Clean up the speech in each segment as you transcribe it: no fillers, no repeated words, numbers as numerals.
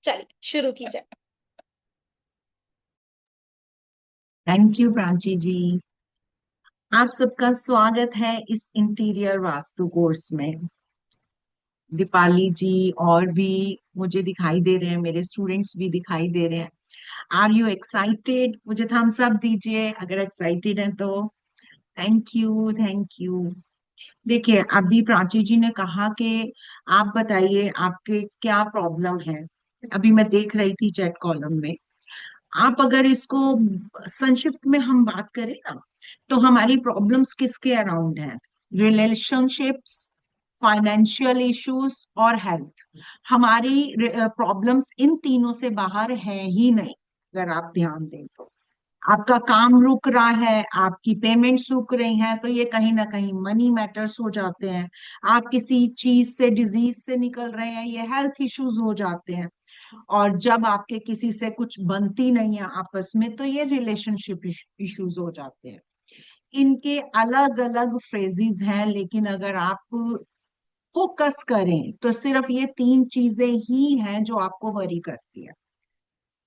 चलिए शुरू कीजिए। थैंक यू प्राची जी। आप सबका स्वागत है इस इंटीरियर वास्तु कोर्स में। दीपाली जी और भी मुझे दिखाई दे रहे हैं, मेरे स्टूडेंट्स भी दिखाई दे रहे हैं। Are you excited? मुझे थम्स अप दीजिए अगर एक्साइटेड हैं तो। Thank you, thank you. देखिए, अभी प्राची जी ने कहा कि आप बताइए आपके क्या प्रॉब्लम है। अभी मैं देख रही थी चैट कॉलम में। आप अगर इसको संक्षिप्त में हम बात करें ना, तो हमारी प्रॉब्लम्स किसके अराउंड हैं? रिलेशनशिप्स, फाइनेंशियल इश्यूज और हेल्थ। हमारी प्रॉब्लम्स इन तीनों से बाहर है ही नहीं। अगर आप ध्यान दें तो आपका काम रुक रहा है, आपकी पेमेंट्स रुक रही हैं, तो ये कहीं ना कहीं मनी मैटर्स हो जाते हैं। आप किसी चीज से, डिजीज से निकल रहे हैं, ये हेल्थ इश्यूज हो जाते हैं। और जब आपके किसी से कुछ बनती नहीं है आपस में, तो ये रिलेशनशिप इश्यूज हो जाते हैं। इनके अलग अलग फ्रेजेस हैं, लेकिन अगर आप फोकस करें तो सिर्फ ये तीन चीजें ही हैं जो आपको वरी करती है।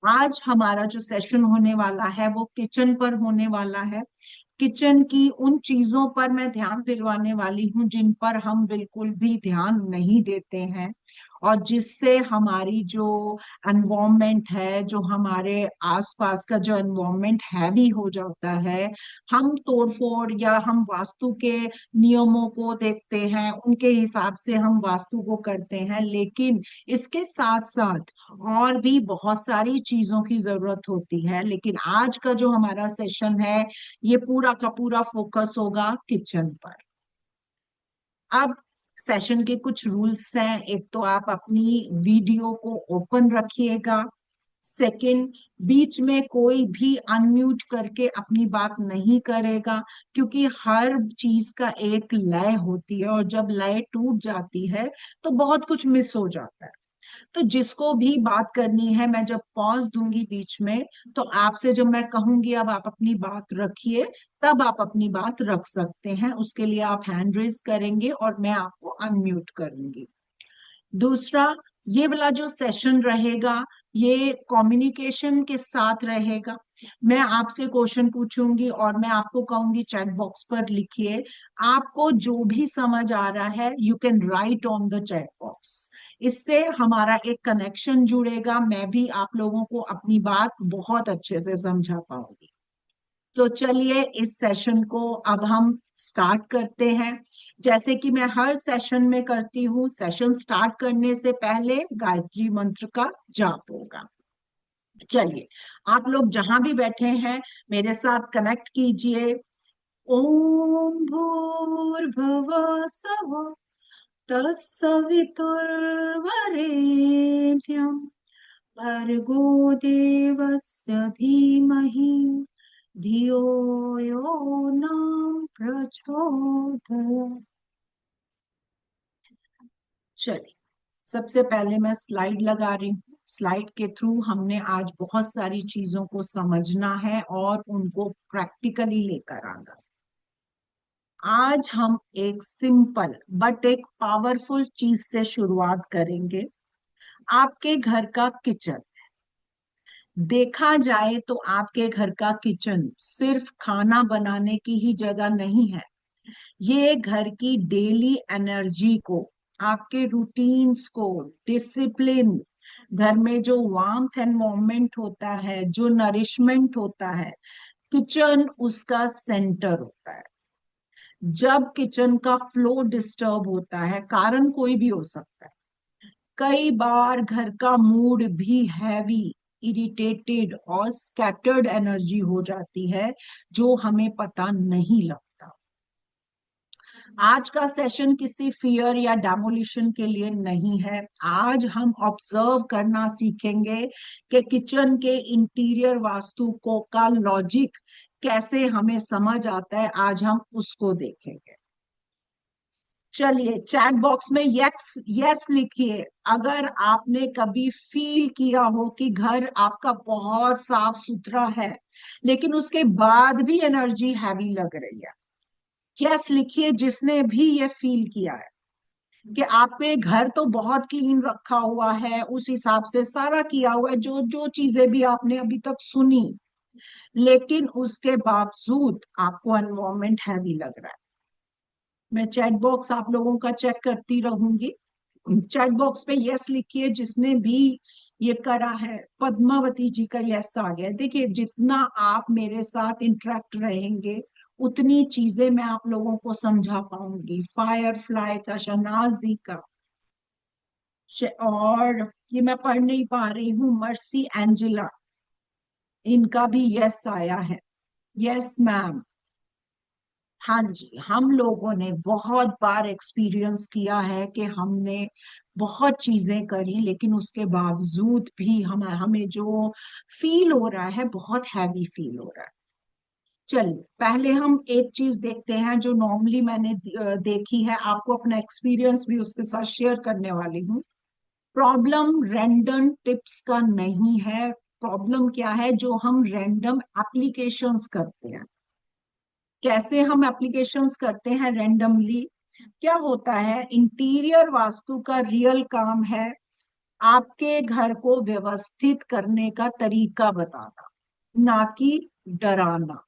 आज हमारा जो सेशन होने वाला है वो किचन पर होने वाला है। किचन की उन चीजों पर मैं ध्यान दिलवाने वाली हूँ जिन पर हम बिल्कुल भी ध्यान नहीं देते हैं, और जिससे हमारी जो एनवायरमेंट है, जो हमारे आसपास का जो एनवायरमेंट हैवी हो जाता है। हम तोड़फोड़ या हम वास्तु के नियमों को देखते हैं, उनके हिसाब से हम वास्तु को करते हैं, लेकिन इसके साथ साथ और भी बहुत सारी चीजों की जरूरत होती है। लेकिन आज का जो हमारा सेशन है, ये पूरा का पूरा फोकस होगा किचन पर। अब सेशन के कुछ रूल्स हैं। एक तो आप अपनी वीडियो को ओपन रखिएगा। सेकंड, बीच में कोई भी अनम्यूट करके अपनी बात नहीं करेगा, क्योंकि हर चीज का एक लय होती है, और जब लय टूट जाती है तो बहुत कुछ मिस हो जाता है। तो जिसको भी बात करनी है, मैं जब पॉज दूंगी बीच में, तो आपसे जब मैं कहूंगी अब आप अपनी बात रखिए, तब आप अपनी बात रख सकते हैं। उसके लिए आप हैंड रेज करेंगे और मैं आपको अनम्यूट करूंगी। दूसरा, ये वाला जो सेशन रहेगा, ये कम्युनिकेशन के साथ रहेगा। मैं आपसे क्वेश्चन पूछूंगी और मैं आपको कहूंगी चैट बॉक्स पर लिखिए। आपको जो भी समझ आ रहा है, you can write on the chat box. इससे हमारा एक कनेक्शन जुड़ेगा, मैं भी आप लोगों को अपनी बात बहुत अच्छे से समझा पाऊंगी। तो चलिए इस सेशन को अब हम स्टार्ट करते हैं। जैसे कि मैं हर सेशन में करती हूँ, सेशन स्टार्ट करने से पहले गायत्री मंत्र का जाप होगा। चलिए, आप लोग जहां भी बैठे हैं मेरे साथ कनेक्ट कीजिए। ओम भूर्भुवः स्वः तत्सवितुर्वरेण्यं भर्गो देवस्य धीमहि धियो यो न प्रचोदयात्। चलिए, सबसे पहले मैं स्लाइड लगा रही हूँ। स्लाइड के थ्रू हमने आज बहुत सारी चीजों को समझना है और उनको प्रैक्टिकली लेकर आना। आज हम एक सिंपल बट एक पावरफुल चीज से शुरुआत करेंगे। आपके घर का किचन। देखा जाए तो आपके घर का किचन सिर्फ खाना बनाने की ही जगह नहीं है। ये घर की डेली एनर्जी को, आपके रूटीन्स को, डिसिप्लिन, घर में जो वार्मथ एनवायरनमेंट होता है, जो नरिशमेंट होता है, किचन उसका सेंटर होता है। जब किचन का फ्लो डिस्टर्ब होता है, कारण कोई भी हो सकता है। कई बार घर का मूड भी हैवी, इरिटेटेड और स्कैटर्ड एनर्जी हो जाती है, जो हमें पता नहीं लगता। आज का सेशन किसी फियर या डेमोलिशन के लिए नहीं है। आज हम ऑब्जर्व करना सीखेंगे कि किचन के इंटीरियर वास्तु को का लॉजिक कैसे हमें समझ आता है। आज हम उसको देखेंगे। चलिए, चैट बॉक्स में यस यस लिखिए अगर आपने कभी फील किया हो कि घर आपका बहुत साफ सुथरा है, लेकिन उसके बाद भी एनर्जी हैवी लग रही है। यस लिखिए जिसने भी ये फील किया है। कि आपने घर तो बहुत क्लीन रखा हुआ है, उस हिसाब से सारा किया हुआ है, जो जो चीजें भी आपने अभी तक सुनी, लेकिन उसके बावजूद आपको एनवायरमेंट हैवी लग रहा है। मैं चैट बॉक्स आप लोगों का चेक करती रहूंगी। चैट बॉक्स पे यस लिखिए जिसने भी ये करा है। पद्मावती जी का यस आ गया। देखिए, जितना आप मेरे साथ इंटरेक्ट रहेंगे उतनी चीजें मैं आप लोगों को समझा पाऊंगी। फायर फ्लाई का, शनाज जी का, और ये मैं पढ़ नहीं पा रही हूँ, मर्सी एंजेला, इनका भी यस आया है। Yes ma'am. हाँ जी, हम लोगों ने बहुत बार एक्सपीरियंस किया है कि हमने बहुत चीजें करी, लेकिन उसके बावजूद भी हमें जो फील हो रहा है बहुत हैवी फील हो रहा है। चलिए, पहले हम एक चीज देखते हैं जो नॉर्मली मैंने देखी है, आपको अपना एक्सपीरियंस भी उसके साथ शेयर करने वाली हूँ। प्रॉब्लम रैंडम टिप्स का नहीं है। प्रॉब्लम क्या है, जो हम रैंडम एप्लीकेशंस करते हैं। कैसे हम एप्लीकेशंस करते हैं रैंडमली? क्या होता है, इंटीरियर वास्तु का रियल काम है आपके घर को व्यवस्थित करने का तरीका बताना, ना कि डराना।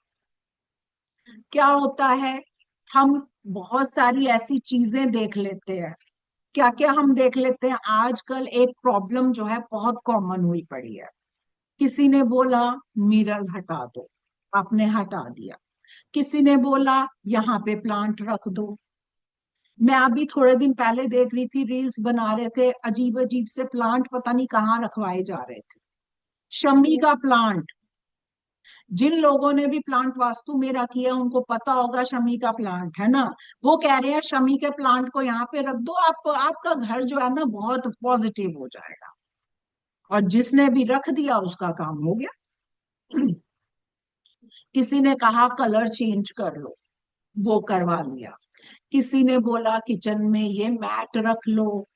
क्या होता है, हम बहुत सारी ऐसी चीजें देख लेते हैं। क्या क्या हम देख लेते हैं, आजकल एक प्रॉब्लम जो है बहुत कॉमन हुई पड़ी है। किसी ने बोला मिरर हटा दो, आपने हटा दिया। किसी ने बोला यहाँ पे प्लांट रख दो। मैं अभी थोड़े दिन पहले देख रही थी, रील्स बना रहे थे, अजीब अजीब से प्लांट पता नहीं कहाँ रखवाए जा रहे थे। शमी का प्लांट, जिन लोगों ने भी प्लांट वास्तु मेरा किया उनको पता होगा शमी का प्लांट है ना। वो कह रहे हैं शमी के प्लांट को यहाँ पे रख दो, आप आपका घर जो है ना बहुत पॉजिटिव हो जाएगा। और जिसने भी रख दिया उसका काम हो गया। किसी ने कहा कलर चेंज कर लो, वो करवा लिया। किसी ने बोला किचन में ये मैट रख लो।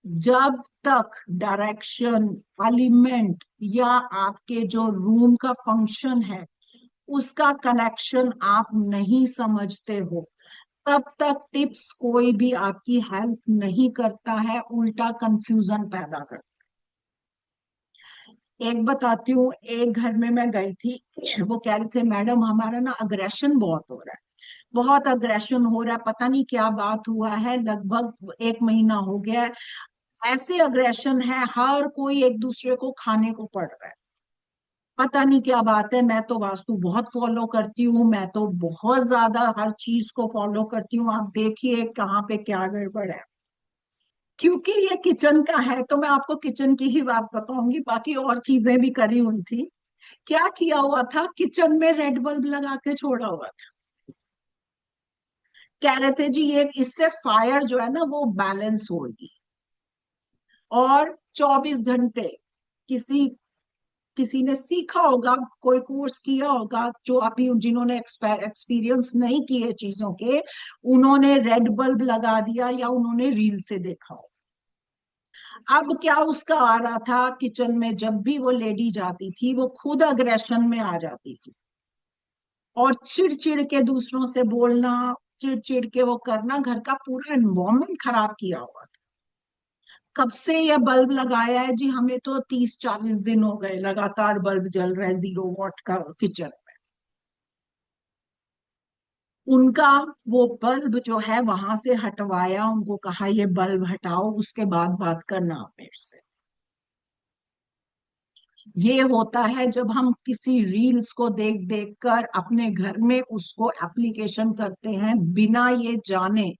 जब तक डायरेक्शन, एलिमेंट या आपके जो रूम का फंक्शन है उसका कनेक्शन आप नहीं समझते हो, तब तक टिप्स कोई भी आपकी हेल्प नहीं करता है, उल्टा कंफ्यूजन पैदा करता। एक बताती हूँ, एक घर में मैं गई थी, वो कह रहे थे मैडम हमारा ना अग्रेशन बहुत हो रहा है, बहुत अग्रेशन हो रहा है, पता नहीं क्या बात हुआ है, लगभग एक महीना हो गया है। ऐसे अग्रेशन है, हर कोई एक दूसरे को खाने को पड़ रहा है। पता नहीं क्या बात है, मैं तो वास्तु बहुत फॉलो करती हूँ, मैं तो बहुत ज्यादा हर चीज को फॉलो करती हूँ, आप देखिए कहाँ पे क्या गड़बड़ है। क्योंकि ये किचन का है तो मैं आपको किचन की ही बात बताऊंगी, बाकी और चीजें भी करी हुई थी। क्या किया हुआ था, किचन में रेड बल्ब लगा के छोड़ा हुआ था। कह रहे थे जी ये इससे फायर जो है ना वो बैलेंस होगी। और 24 घंटे, किसी किसी ने सीखा होगा, कोई कोर्स किया होगा, जो अभी जिन्होंने एक्सपीरियंस नहीं किए चीजों के, उन्होंने रेड बल्ब लगा दिया या उन्होंने रील से देखा हो। अब क्या उसका आ रहा था, किचन में जब भी वो लेडी जाती थी वो खुद अग्रेशन में आ जाती थी, और चिड़ के दूसरों से बोलना, चिड़ के वो करना, घर का पूरा एनवायरनमेंट खराब किया हुआ था। कब से ये बल्ब लगाया है जी, हमें तो 30-40 दिन हो गए लगातार बल्ब जल रहा है 0 वॉट का किचन। उनका वो बल्ब जो है वहां से हटवाया, उनको कहा ये बल्ब हटाओ, उसके बाद बात करना आप मेरे से। ये होता है जब हम किसी रील्स को देख देख कर अपने घर में उसको एप्लीकेशन करते हैं, बिना ये जाने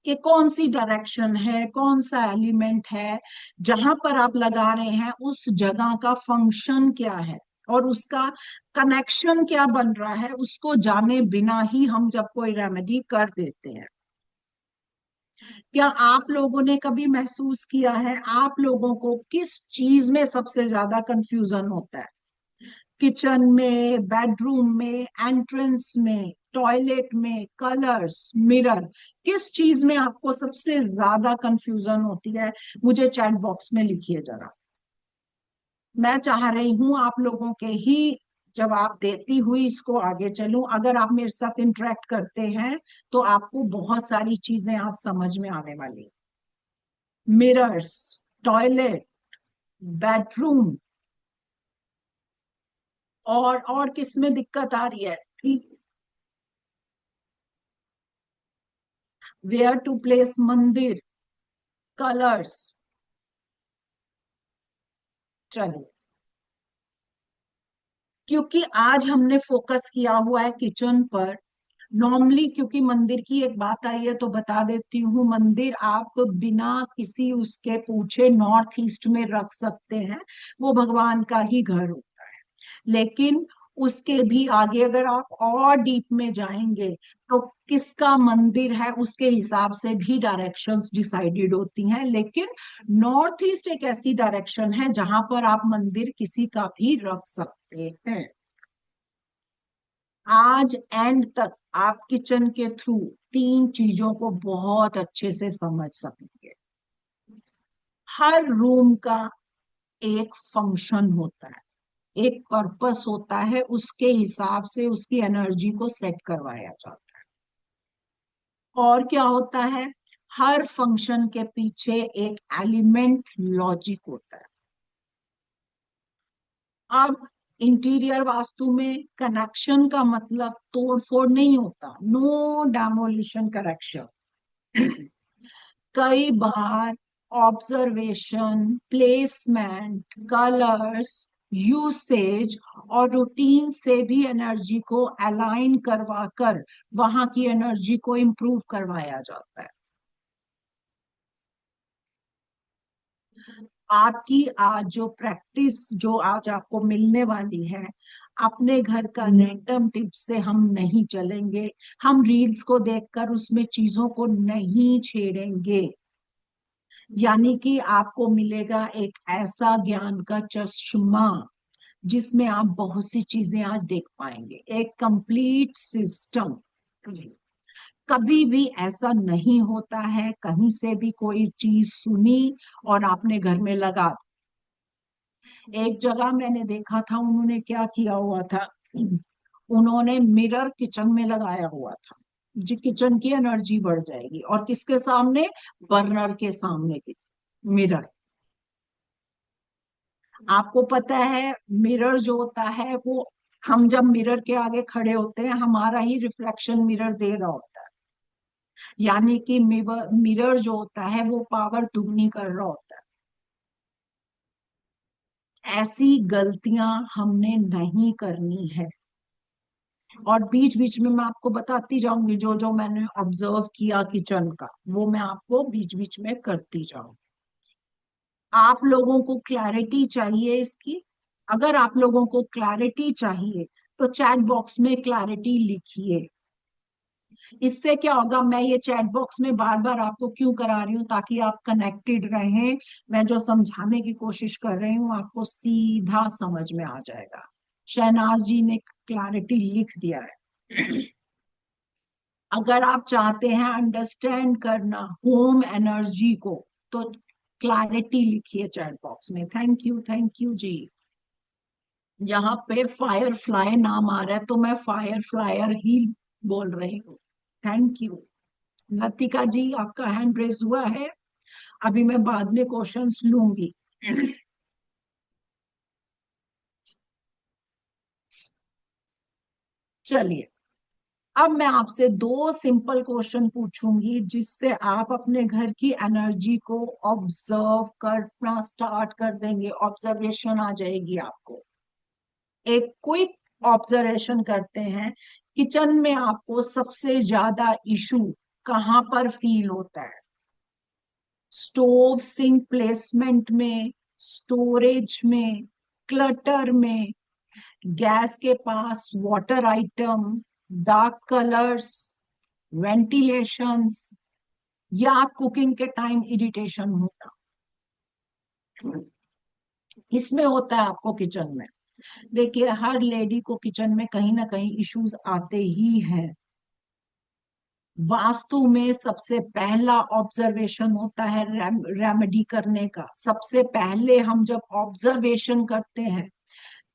कि कौन सी डायरेक्शन है, कौन सा एलिमेंट है, जहां पर आप लगा रहे हैं उस जगह का फंक्शन क्या है और उसका कनेक्शन क्या बन रहा है, उसको जाने बिना ही हम जब कोई रेमेडी कर देते हैं। क्या आप लोगों ने कभी महसूस किया है, आप लोगों को किस चीज में सबसे ज्यादा कंफ्यूजन होता है? किचन में, बेडरूम में, एंट्रेंस में, टॉयलेट में, कलर्स, मिरर, किस चीज में आपको सबसे ज्यादा कंफ्यूजन होती है? मुझे चैट बॉक्स में लिखिए जरा। मैं चाह रही हूं आप लोगों के ही जवाब देती हुई इसको आगे चलूं। अगर आप मेरे साथ इंटरेक्ट करते हैं तो आपको बहुत सारी चीजें आज समझ में आने वाली हैं। मिरर्स, टॉयलेट, बेडरूम, और किस में दिक्कत आ रही है? वेयर टू प्लेस मंदिर, कलर्स। चलो, क्योंकि आज हमने फोकस किया हुआ है किचन पर। नॉर्मली क्योंकि मंदिर की एक बात आई है तो बता देती हूँ, मंदिर आप बिना किसी उसके पूछे नॉर्थ ईस्ट में रख सकते हैं, वो भगवान का ही घर होता है। लेकिन उसके भी आगे अगर आप और डीप में जाएंगे तो किसका मंदिर है उसके हिसाब से भी डायरेक्शंस डिसाइडेड होती हैं। लेकिन नॉर्थ ईस्ट एक ऐसी डायरेक्शन है जहां पर आप मंदिर किसी का भी रख सकते हैं। आज एंड तक आप किचन के थ्रू तीन चीजों को बहुत अच्छे से समझ सकेंगे। हर रूम का एक फंक्शन होता है, एक पर्पस होता है, उसके हिसाब से उसकी एनर्जी को सेट करवाया जाता है। और क्या होता है, हर फंक्शन के पीछे एक एलिमेंट लॉजिक होता है। अब इंटीरियर वास्तु में कनेक्शन का मतलब तोड़ फोड़ नहीं होता, नो डेमोलिशन करेक्शन। कई बार ऑब्जर्वेशन, प्लेसमेंट, कलर्स, यूसेज और रूटीन से भी एनर्जी को अलाइन करवा कर वहां की एनर्जी को इम्प्रूव करवाया जाता है। आपकी आज जो प्रैक्टिस जो आज आपको मिलने वाली है, अपने घर का रैंडम टिप्स से हम नहीं चलेंगे, हम रील्स को देखकर उसमें चीजों को नहीं छेड़ेंगे। यानी कि आपको मिलेगा एक ऐसा ज्ञान का चश्मा जिसमें आप बहुत सी चीजें आज देख पाएंगे, एक कंप्लीट सिस्टम। कभी भी ऐसा नहीं होता है कहीं से भी कोई चीज सुनी और आपने घर में लगा दी। एक जगह मैंने देखा था, उन्होंने क्या किया हुआ था, उन्होंने मिरर किचन में लगाया हुआ था जी, किचन की एनर्जी बढ़ जाएगी। और किसके सामने? बर्नर के सामने की मिरर। आपको पता है मिरर जो होता है वो, हम जब मिरर के आगे खड़े होते हैं हमारा ही रिफ्लेक्शन मिरर दे रहा होता है। यानी कि मिरर जो होता है वो पावर दुगनी कर रहा होता है। ऐसी गलतियां हमने नहीं करनी है। और बीच बीच में मैं आपको बताती जाऊंगी जो जो मैंने ऑब्जर्व किया किचन का, वो मैं आपको बीच बीच में करती जाऊंगी। आप लोगों को क्लैरिटी चाहिए इसकी? अगर आप लोगों को क्लैरिटी चाहिए तो चैट बॉक्स में क्लैरिटी लिखिए। इससे क्या होगा, मैं ये चैट बॉक्स में बार बार आपको क्यों करा रही हूँ, ताकि आप कनेक्टेड रहें। मैं जो समझाने की कोशिश कर रही हूँ आपको सीधा समझ में आ जाएगा। शहनाज जी ने क्लैरिटी लिख दिया है। अगर आप चाहते हैं अंडरस्टैंड करना होम एनर्जी को तो क्लैरिटी लिखिए चैट बॉक्स में। थैंक यू, थैंक यू जी। यहाँ पे फायर फ्लाई नाम आ रहा है तो मैं फायर फ्लायर ही बोल रही हूँ। Thank you. लतिका जी आपका हैंड रेज हुआ है, अभी मैं बाद में क्वेश्चंस लूंगी। चलिए, अब मैं आपसे दो सिंपल क्वेश्चन पूछूंगी जिससे आप अपने घर की एनर्जी को ऑब्जर्व करना स्टार्ट कर देंगे, ऑब्जर्वेशन आ जाएगी आपको। एक क्विक ऑब्जर्वेशन करते हैं, किचन में आपको सबसे ज्यादा इशू कहाँ पर फील होता है? स्टोव सिंक प्लेसमेंट में, स्टोरेज में, क्लटर में, गैस के पास water item, dark colours, ventilations, या कुकिंग के टाइम इरिटेशन होता? इसमें होता है आपको किचन में। देखिए, हर लेडी को किचन में कहीं ना कहीं इश्यूज आते ही हैं। वास्तु में सबसे पहला ऑब्जर्वेशन होता है रेमेडी करने का। सबसे पहले हम जब ऑब्जर्वेशन करते हैं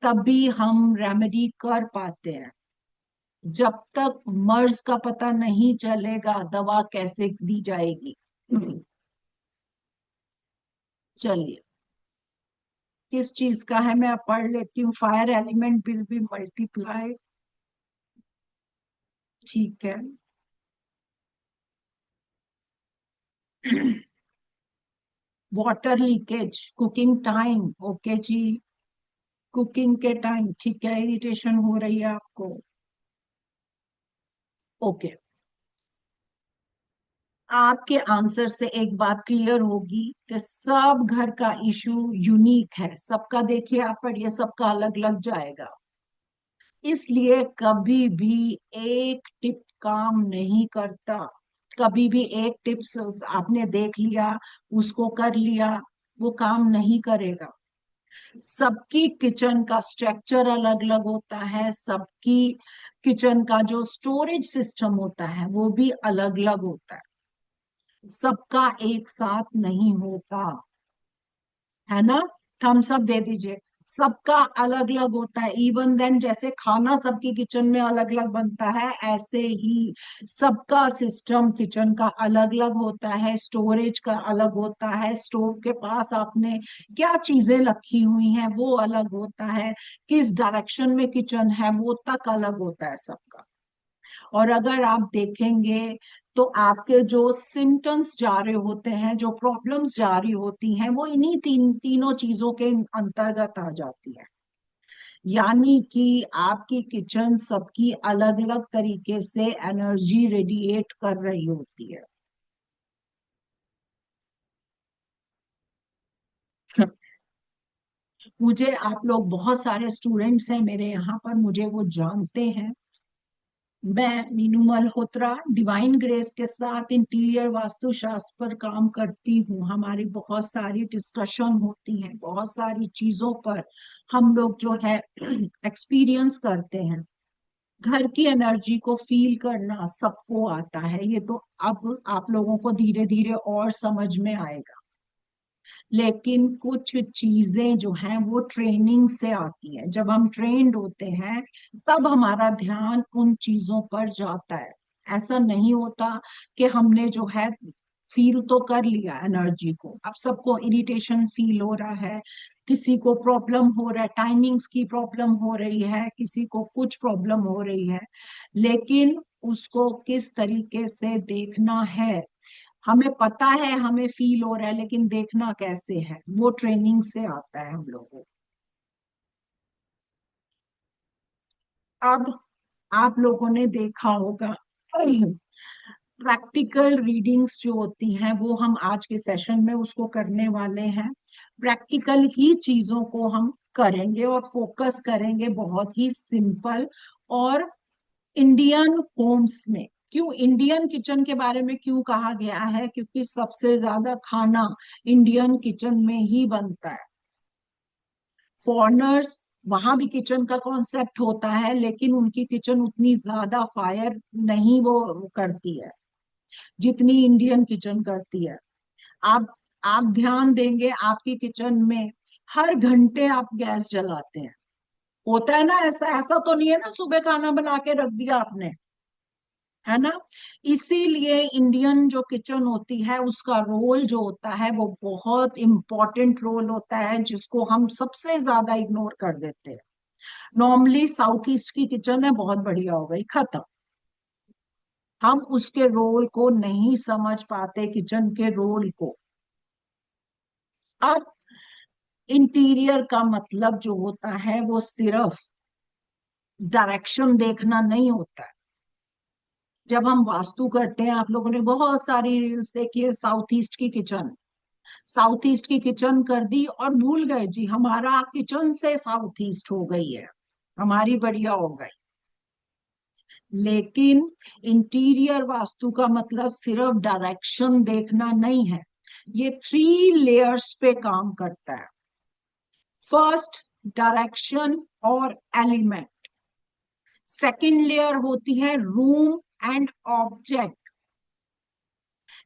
तभी हम रेमेडी कर पाते हैं। जब तक मर्ज का पता नहीं चलेगा दवा कैसे दी जाएगी। चलिए, किस चीज का है मैं पढ़ लेती हूँ। Fire element will be multiply. ठीक है। Water leakage, cooking time, okay जी। कुकिंग के टाइम, ठीक है, इरिटेशन हो रही है आपको। ओके। आपके आंसर से एक बात क्लियर होगी कि सब घर का इशू यूनिक है, सबका देखिए आप पढ़िए, सबका अलग अलग जाएगा। इसलिए कभी भी एक टिप काम नहीं करता। कभी भी एक टिप्स आपने देख लिया, उसको कर लिया, वो काम नहीं करेगा। सबकी किचन का स्ट्रक्चर अलग अलग होता है, सबकी किचन का जो स्टोरेज सिस्टम होता है वो भी अलग अलग होता है, सबका एक साथ नहीं होता, है ना। थम्स अप दे दीजिए। सबका अलग अलग होता है। इवन देन जैसे खाना सबकी किचन में अलग अलग बनता है, ऐसे ही सबका सिस्टम किचन का अलग अलग होता है, स्टोरेज का अलग होता है, स्टोव के पास आपने क्या चीजें रखी हुई हैं वो अलग होता है, किस डायरेक्शन में किचन है वो तक अलग होता है सबका। और अगर आप देखेंगे तो आपके जो सिम्टम्स जा रहे होते हैं, जो प्रॉब्लम्स जा रही होती हैं, वो इन्हीं तीनों चीजों के अंतर्गत आ जाती है। यानी कि आपकी किचन सबकी अलग अलग तरीके से एनर्जी रेडिएट कर रही होती है। मुझे आप लोग बहुत सारे स्टूडेंट्स हैं मेरे यहाँ पर, मुझे वो जानते हैं। मैं मीनू मल्होत्रा डिवाइन ग्रेस के साथ इंटीरियर वास्तुशास्त्र पर काम करती हूँ। हमारी बहुत सारी डिस्कशन होती है, बहुत सारी चीजों पर हम लोग जो है एक्सपीरियंस करते हैं। घर की एनर्जी को फील करना सबको आता है, ये तो अब आप लोगों को धीरे धीरे और समझ में आएगा। लेकिन कुछ चीजें जो हैं वो ट्रेनिंग से आती है। जब हम ट्रेंड होते हैं तब हमारा ध्यान उन चीजों पर जाता है। ऐसा नहीं होता कि हमने जो है फील तो कर लिया एनर्जी को, अब सबको इरिटेशन फील हो रहा है, किसी को प्रॉब्लम हो रहा है, टाइमिंग्स की प्रॉब्लम हो रही है, किसी को कुछ प्रॉब्लम हो रही है, लेकिन उसको किस तरीके से देखना है, हमें पता है, हमें फील हो रहा है, लेकिन देखना कैसे है वो ट्रेनिंग से आता है हम लोगों को। अब आप लोगों ने देखा होगा प्रैक्टिकल रीडिंग्स जो होती हैं वो हम आज के सेशन में उसको करने वाले हैं। प्रैक्टिकल ही चीजों को हम करेंगे और फोकस करेंगे बहुत ही सिंपल और इंडियन होम्स में। क्यों इंडियन किचन के बारे में क्यों कहा गया है, क्योंकि सबसे ज्यादा खाना इंडियन किचन में ही बनता है। फॉरेनर्स वहां भी किचन का कॉन्सेप्ट होता है, लेकिन उनकी किचन उतनी ज्यादा फायर नहीं वो करती है जितनी इंडियन किचन करती है। आप आप ध्यान देंगे आपकी किचन में हर घंटे आप गैस जलाते हैं, होता है ना ऐसा? ऐसा तो नहीं है ना सुबह खाना बना के रख दिया आपने, है ना। इसीलिए इंडियन जो किचन होती है उसका रोल जो होता है वो बहुत इंपॉर्टेंट रोल होता है, जिसको हम सबसे ज्यादा इग्नोर कर देते हैं। नॉर्मली साउथ ईस्ट की किचन है, बहुत बढ़िया हो गई, खत्म। हम उसके रोल को नहीं समझ पाते, किचन के रोल को। अब इंटीरियर का मतलब जो होता है वो सिर्फ डायरेक्शन देखना नहीं होता है। जब हम वास्तु करते हैं, आप लोगों ने बहुत सारी रील्स देखी है साउथ ईस्ट की किचन, साउथ ईस्ट की किचन कर दी और भूल गए जी हमारा किचन से साउथ ईस्ट हो गई है, हमारी बढ़िया हो गई। लेकिन इंटीरियर वास्तु का मतलब सिर्फ डायरेक्शन देखना नहीं है, ये 3 लेयर्स पे काम करता है। फर्स्ट, डायरेक्शन और एलिमेंट। सेकंड लेयर होती है रूम एंड ऑब्जेक्ट,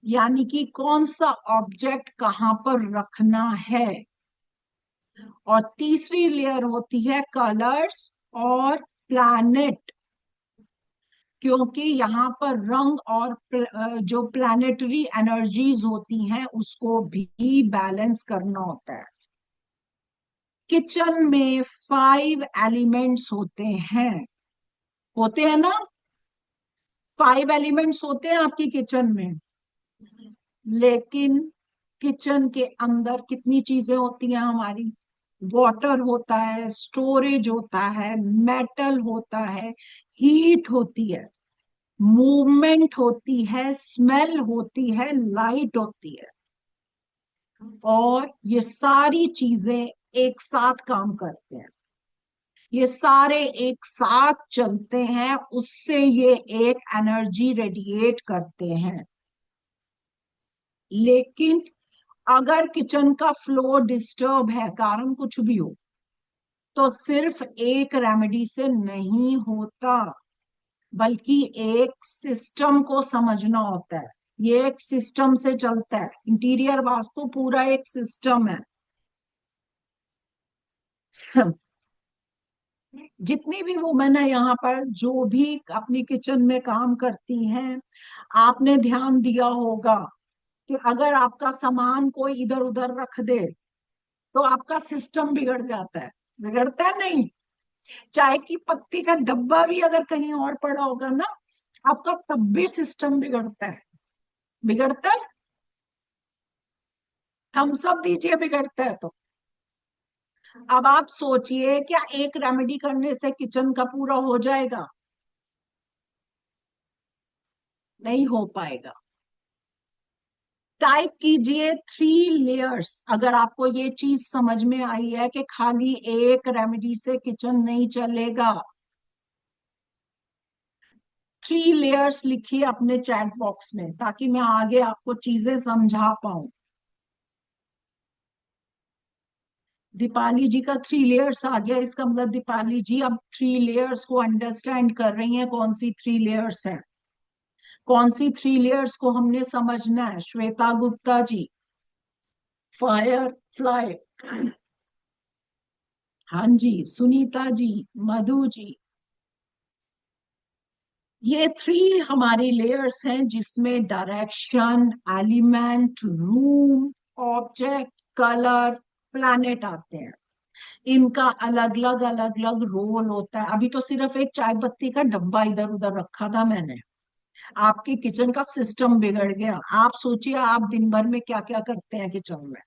यानी कि कौन सा ऑब्जेक्ट कहां पर रखना है। और तीसरी लेयर होती है कलर्स और प्लैनेट। क्योंकि यहाँ पर रंग और जो प्लानिटरी एनर्जीज होती हैं उसको भी बैलेंस करना होता है। किचन में 5 एलिमेंट्स होते हैं ना। 5 एलिमेंट्स होते हैं आपकी किचन में। लेकिन किचन के अंदर कितनी चीजें होती हैं हमारी? वाटर होता है, स्टोरेज होता है, मेटल होता है, हीट होती है, मूवमेंट होती है, स्मेल होती है, लाइट होती है। और ये सारी चीजें एक साथ काम करते हैं। ये सारे एक साथ चलते हैं, उससे ये एक एनर्जी रेडिएट करते हैं। लेकिन अगर किचन का फ्लो डिस्टर्ब है, कारण कुछ भी हो, तो सिर्फ एक रेमेडी से नहीं होता, बल्कि एक सिस्टम को समझना होता है। ये एक सिस्टम से चलता है। इंटीरियर वास्तु पूरा एक सिस्टम है। जितनी भी वुमेन है यहाँ पर, जो भी अपनी किचन में काम करती हैं, आपने ध्यान दिया होगा कि अगर आपका सामान कोई इधर उधर रख दे तो आपका सिस्टम बिगड़ जाता है। बिगड़ता है नहीं? चाय की पत्ती का डब्बा भी अगर कहीं और पड़ा होगा ना, आपका तब भी सिस्टम बिगड़ता है। बिगड़ता है। हम सब दीजिए बिगड़ता है तो। अब आप सोचिए, क्या एक रेमेडी करने से किचन का पूरा हो जाएगा? नहीं हो पाएगा। टाइप कीजिए 3 लेयर्स। अगर आपको ये चीज समझ में आई है कि खाली एक रेमेडी से किचन नहीं चलेगा। 3 लेयर्स लिखिए अपने चैट बॉक्स में, ताकि मैं आगे आपको चीजें समझा पाऊं। दीपाली जी का 3 लेयर्स आ गया। इसका मतलब दीपाली जी अब 3 लेयर्स को अंडरस्टैंड कर रही हैं। कौन सी 3 लेयर्स हैं? कौन सी 3 लेयर्स को हमने समझना है? श्वेता गुप्ता जी, फायर फ्लाई, हाँ जी, सुनीता जी, मधु जी। ये 3 हमारी लेयर्स हैं, जिसमें direction, element, room, object, colour, planet आते हैं। इनका अलग अलग रोल होता है। अभी तो सिर्फ एक चाय पत्ती का डब्बा इधर उधर रखा था मैंने, आपकी किचन का सिस्टम बिगड़ गया। आप सोचिए आप दिन भर में क्या क्या करते हैं किचन में।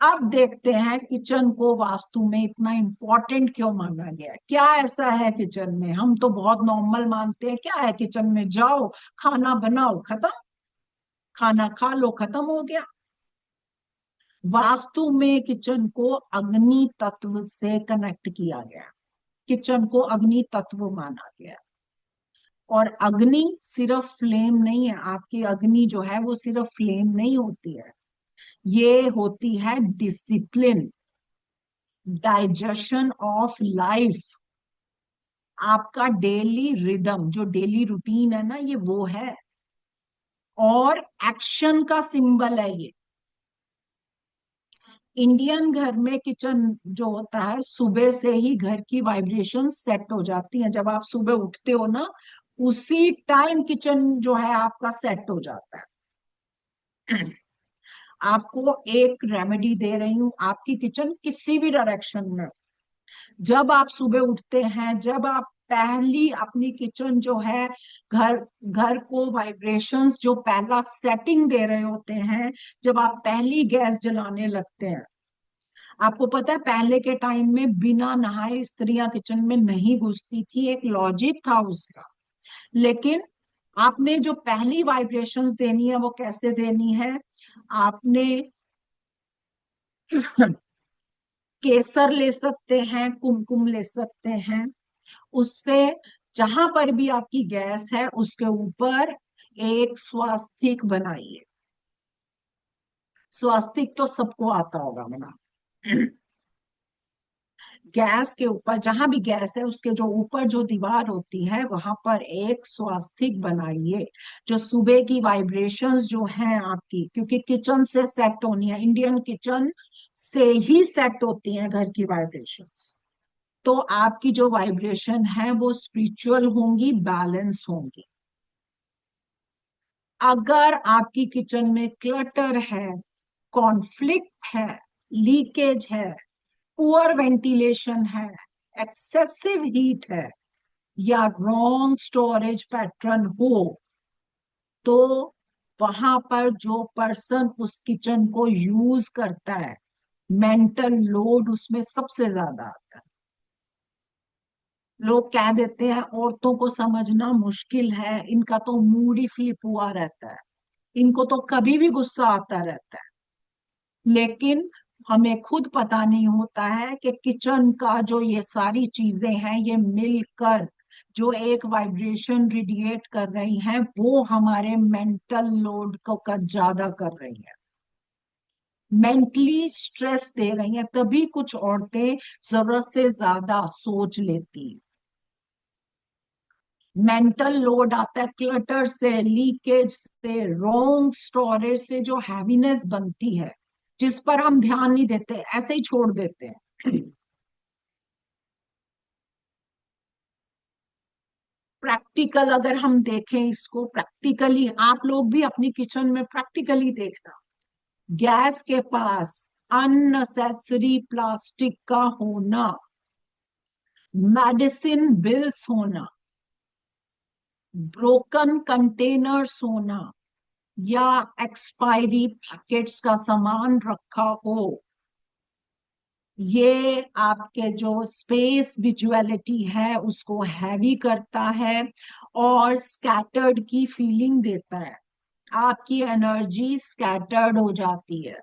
अब देखते हैं किचन को वास्तु में इतना इम्पोर्टेंट क्यों माना गया है। क्या ऐसा है किचन में? हम तो बहुत नॉर्मल मानते हैं। क्या है किचन में? जाओ, खाना बनाओ, खत्म। खाना खा लो, खत्म हो गया। वास्तु में किचन को अग्नि तत्व से कनेक्ट किया गया। किचन को अग्नि तत्व माना गया। और अग्नि सिर्फ फ्लेम नहीं है। आपकी अग्नि जो है वो सिर्फ फ्लेम नहीं होती है। ये होती है डिसिप्लिन, डाइजेशन ऑफ लाइफ, आपका डेली रिदम, जो डेली रूटीन है ना, ये वो है। और एक्शन का सिंबल है ये। इंडियन घर में किचन जो होता है, सुबह से ही घर की वाइब्रेशन सेट हो जाती है। जब आप सुबह उठते हो ना, उसी टाइम किचन जो है आपका सेट हो जाता है। आपको एक रेमेडी दे रही हूं। आपकी किचन किसी भी डायरेक्शन में, जब आप सुबह उठते हैं, जब आप पहली अपनी किचन जो है, घर घर को वाइब्रेशंस जो पहला सेटिंग दे रहे होते हैं, जब आप पहली गैस जलाने लगते हैं। आपको पता है पहले के टाइम में बिना नहाए स्त्रियां किचन में नहीं घुसती थी, एक लॉजिक था उसका। लेकिन आपने जो पहली वाइब्रेशंस देनी है वो कैसे देनी है? आपने केसर ले सकते हैं, कुमकुम ले सकते हैं। उससे जहां पर भी आपकी गैस है उसके ऊपर एक स्वास्तिक बनाइए। स्वास्तिक तो सबको आता होगा बना। गैस के ऊपर, जहां भी गैस है उसके जो ऊपर जो दीवार होती है वहां पर एक स्वास्तिक बनाइए। जो सुबह की वाइब्रेशंस जो हैं आपकी, क्योंकि किचन से सेट होनी है, इंडियन किचन से ही सेट होती हैं घर की वाइब्रेशंस। तो आपकी जो वाइब्रेशन है वो स्पिरिचुअल होंगी, बैलेंस होंगी। अगर आपकी किचन में क्लटर है, कॉन्फ्लिक्ट है, लीकेज है, पुअर वेंटिलेशन है, एक्सेसिव हीट है, या रॉन्ग स्टोरेज पैटर्न हो, तो वहां पर जो पर्सन उस किचन को यूज करता है, मेंटल लोड उसमें सबसे ज्यादा आता है। लोग कह देते हैं औरतों को समझना मुश्किल है, इनका तो मूड ही फ्लिप हुआ रहता है, इनको तो कभी भी गुस्सा आता रहता है। लेकिन हमें खुद पता नहीं होता है कि किचन का जो ये सारी चीजें हैं ये मिलकर जो एक वाइब्रेशन रेडिएट कर रही हैं वो हमारे मेंटल लोड को ज्यादा कर रही है, मेंटली स्ट्रेस दे रही हैं। तभी कुछ औरतें जरूरत से ज्यादा सोच लेती। मेंटल लोड आता है क्लटर से, लीकेज से, रॉन्ग स्टोरेज से, जो हैवीनेस बनती है जिस पर हम ध्यान नहीं देते, ऐसे ही छोड़ देते हैं। प्रैक्टिकल अगर हम देखें इसको, प्रैक्टिकली आप लोग भी अपनी किचन में प्रैक्टिकली देखना, गैस के पास अननेसेसरी प्लास्टिक का होना, मेडिसिन बिल्स होना, ब्रोकन कंटेनर्स होना, या एक्सपायरी पैकेट्स का सामान रखा हो, ये आपके जो स्पेस विजुअलिटी है उसको हैवी करता है और स्कैटर्ड की फीलिंग देता है। आपकी एनर्जी स्कैटर्ड हो जाती है।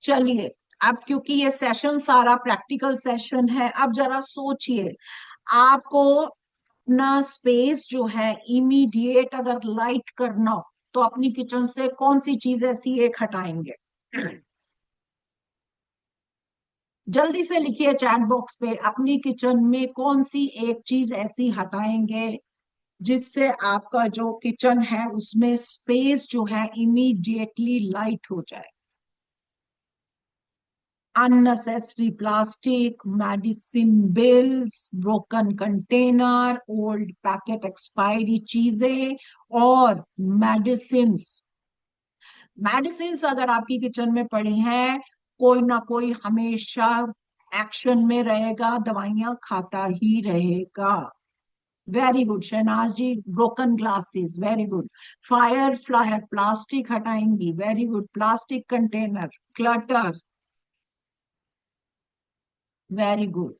चलिए, अब क्योंकि ये सेशन सारा प्रैक्टिकल सेशन है, अब जरा सोचिए, आपको अपना स्पेस जो है इमीडिएट अगर लाइट करना हो तो अपनी किचन से कौन सी चीज ऐसी एक हटाएंगे? जल्दी से लिखिए चैट बॉक्स पे, अपनी किचन में कौन सी एक चीज ऐसी हटाएंगे जिससे आपका जो किचन है उसमें स्पेस जो है इमीडिएटली लाइट हो जाए। Unnecessary plastic, medicine bills, broken container, old packet expiry चीजें, और मेडिसिन। मेडिसिन अगर आपकी किचन में पड़ी हैं, कोई ना कोई हमेशा एक्शन में रहेगा, दवाइयां खाता ही रहेगा। Very good Shahnaz ji, broken glasses, very good. Fire flyer, plastic हटाएंगी, very good. Plastic container, clutter, very good.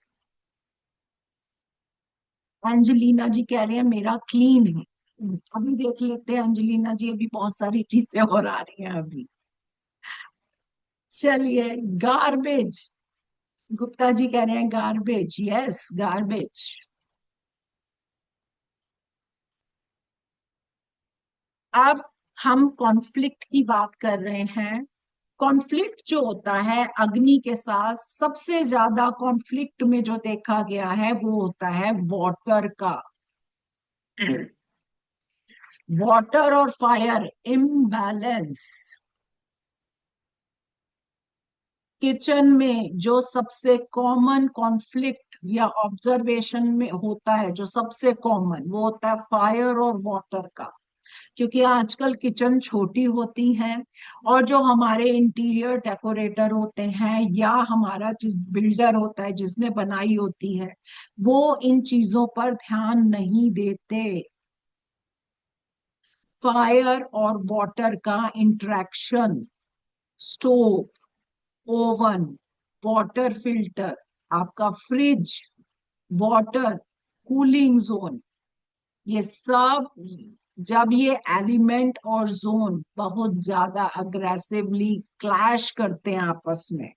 Angelina ji कह रहे हैं मेरा क्लीन है। अभी देख लेते हैं एंजेलिना जी, अभी बहुत सारी चीजें और आ रही हैं अभी। चलिए, गार्बेज, गुप्ता जी कह रहे हैं गार्बेज, यस गार्बेज। अब हम कॉन्फ्लिक्ट की बात कर रहे हैं। कॉन्फ्लिक्ट जो होता है अग्नि के साथ, सबसे ज्यादा कॉन्फ्लिक्ट में जो देखा गया है वो होता है वाटर का। वाटर और फायर इम्बैलेंस। किचन में जो सबसे कॉमन कॉन्फ्लिक्ट या ऑब्जर्वेशन में होता है, जो सबसे कॉमन, वो होता है फायर और वाटर का। क्योंकि आजकल किचन छोटी होती हैं, और जो हमारे इंटीरियर डेकोरेटर होते हैं या हमारा जिस बिल्डर होता है जिसने बनाई होती है, वो इन चीजों पर ध्यान नहीं देते। फायर और वाटर का interaction, stove, oven, water filter, आपका फ्रिज, वाटर कूलिंग जोन, ये सब जब ये एलिमेंट और जोन बहुत ज्यादा अग्रेसिवली क्लैश करते हैं आपस में,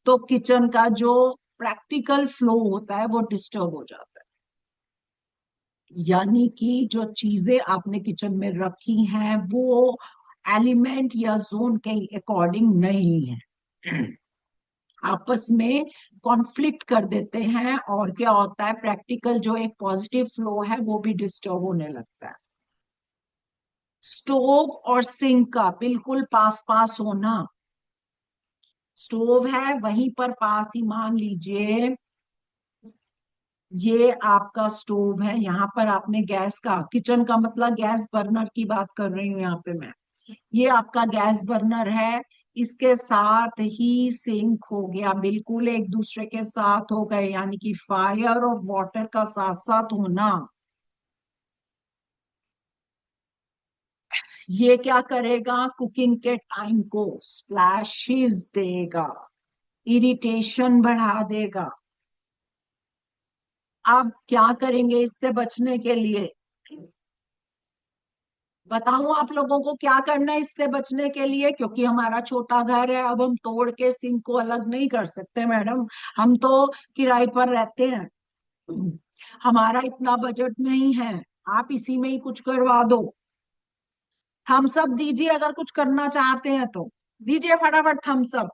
तो किचन का जो प्रैक्टिकल फ्लो होता है वो डिस्टर्ब हो जाता है। यानी कि जो चीजें आपने किचन में रखी हैं वो एलिमेंट या जोन के अकॉर्डिंग नहीं है, आपस में कॉन्फ्लिक्ट कर देते हैं, और क्या होता है, प्रैक्टिकल जो एक पॉजिटिव फ्लो है वो भी डिस्टर्ब होने लगता है। स्टोव और सिंक का बिल्कुल पास पास होना, स्टोव है वहीं पर पास ही, मान लीजिए ये आपका स्टोव है, यहाँ पर आपने गैस का, किचन का मतलब गैस बर्नर की बात कर रही हूँ यहाँ पे मैं। ये आपका गैस बर्नर है, इसके साथ ही सिंक हो गया, बिल्कुल एक दूसरे के साथ हो गए, यानी कि फायर और वाटर का साथ साथ होना, ये क्या करेगा, कुकिंग के टाइम को स्प्लैशेस देगा, इरिटेशन बढ़ा देगा। अब क्या करेंगे इससे बचने के लिए, बताऊं आप लोगों को क्या करना है इससे बचने के लिए, क्योंकि हमारा छोटा घर है, अब हम तोड़ के सिंक को अलग नहीं कर सकते मैडम, हम तो किराए पर रहते हैं, हमारा इतना बजट नहीं है, आप इसी में ही कुछ करवा दो। थम्स अप दीजिए अगर कुछ करना चाहते हैं तो, दीजिए फटाफट थम्स अप।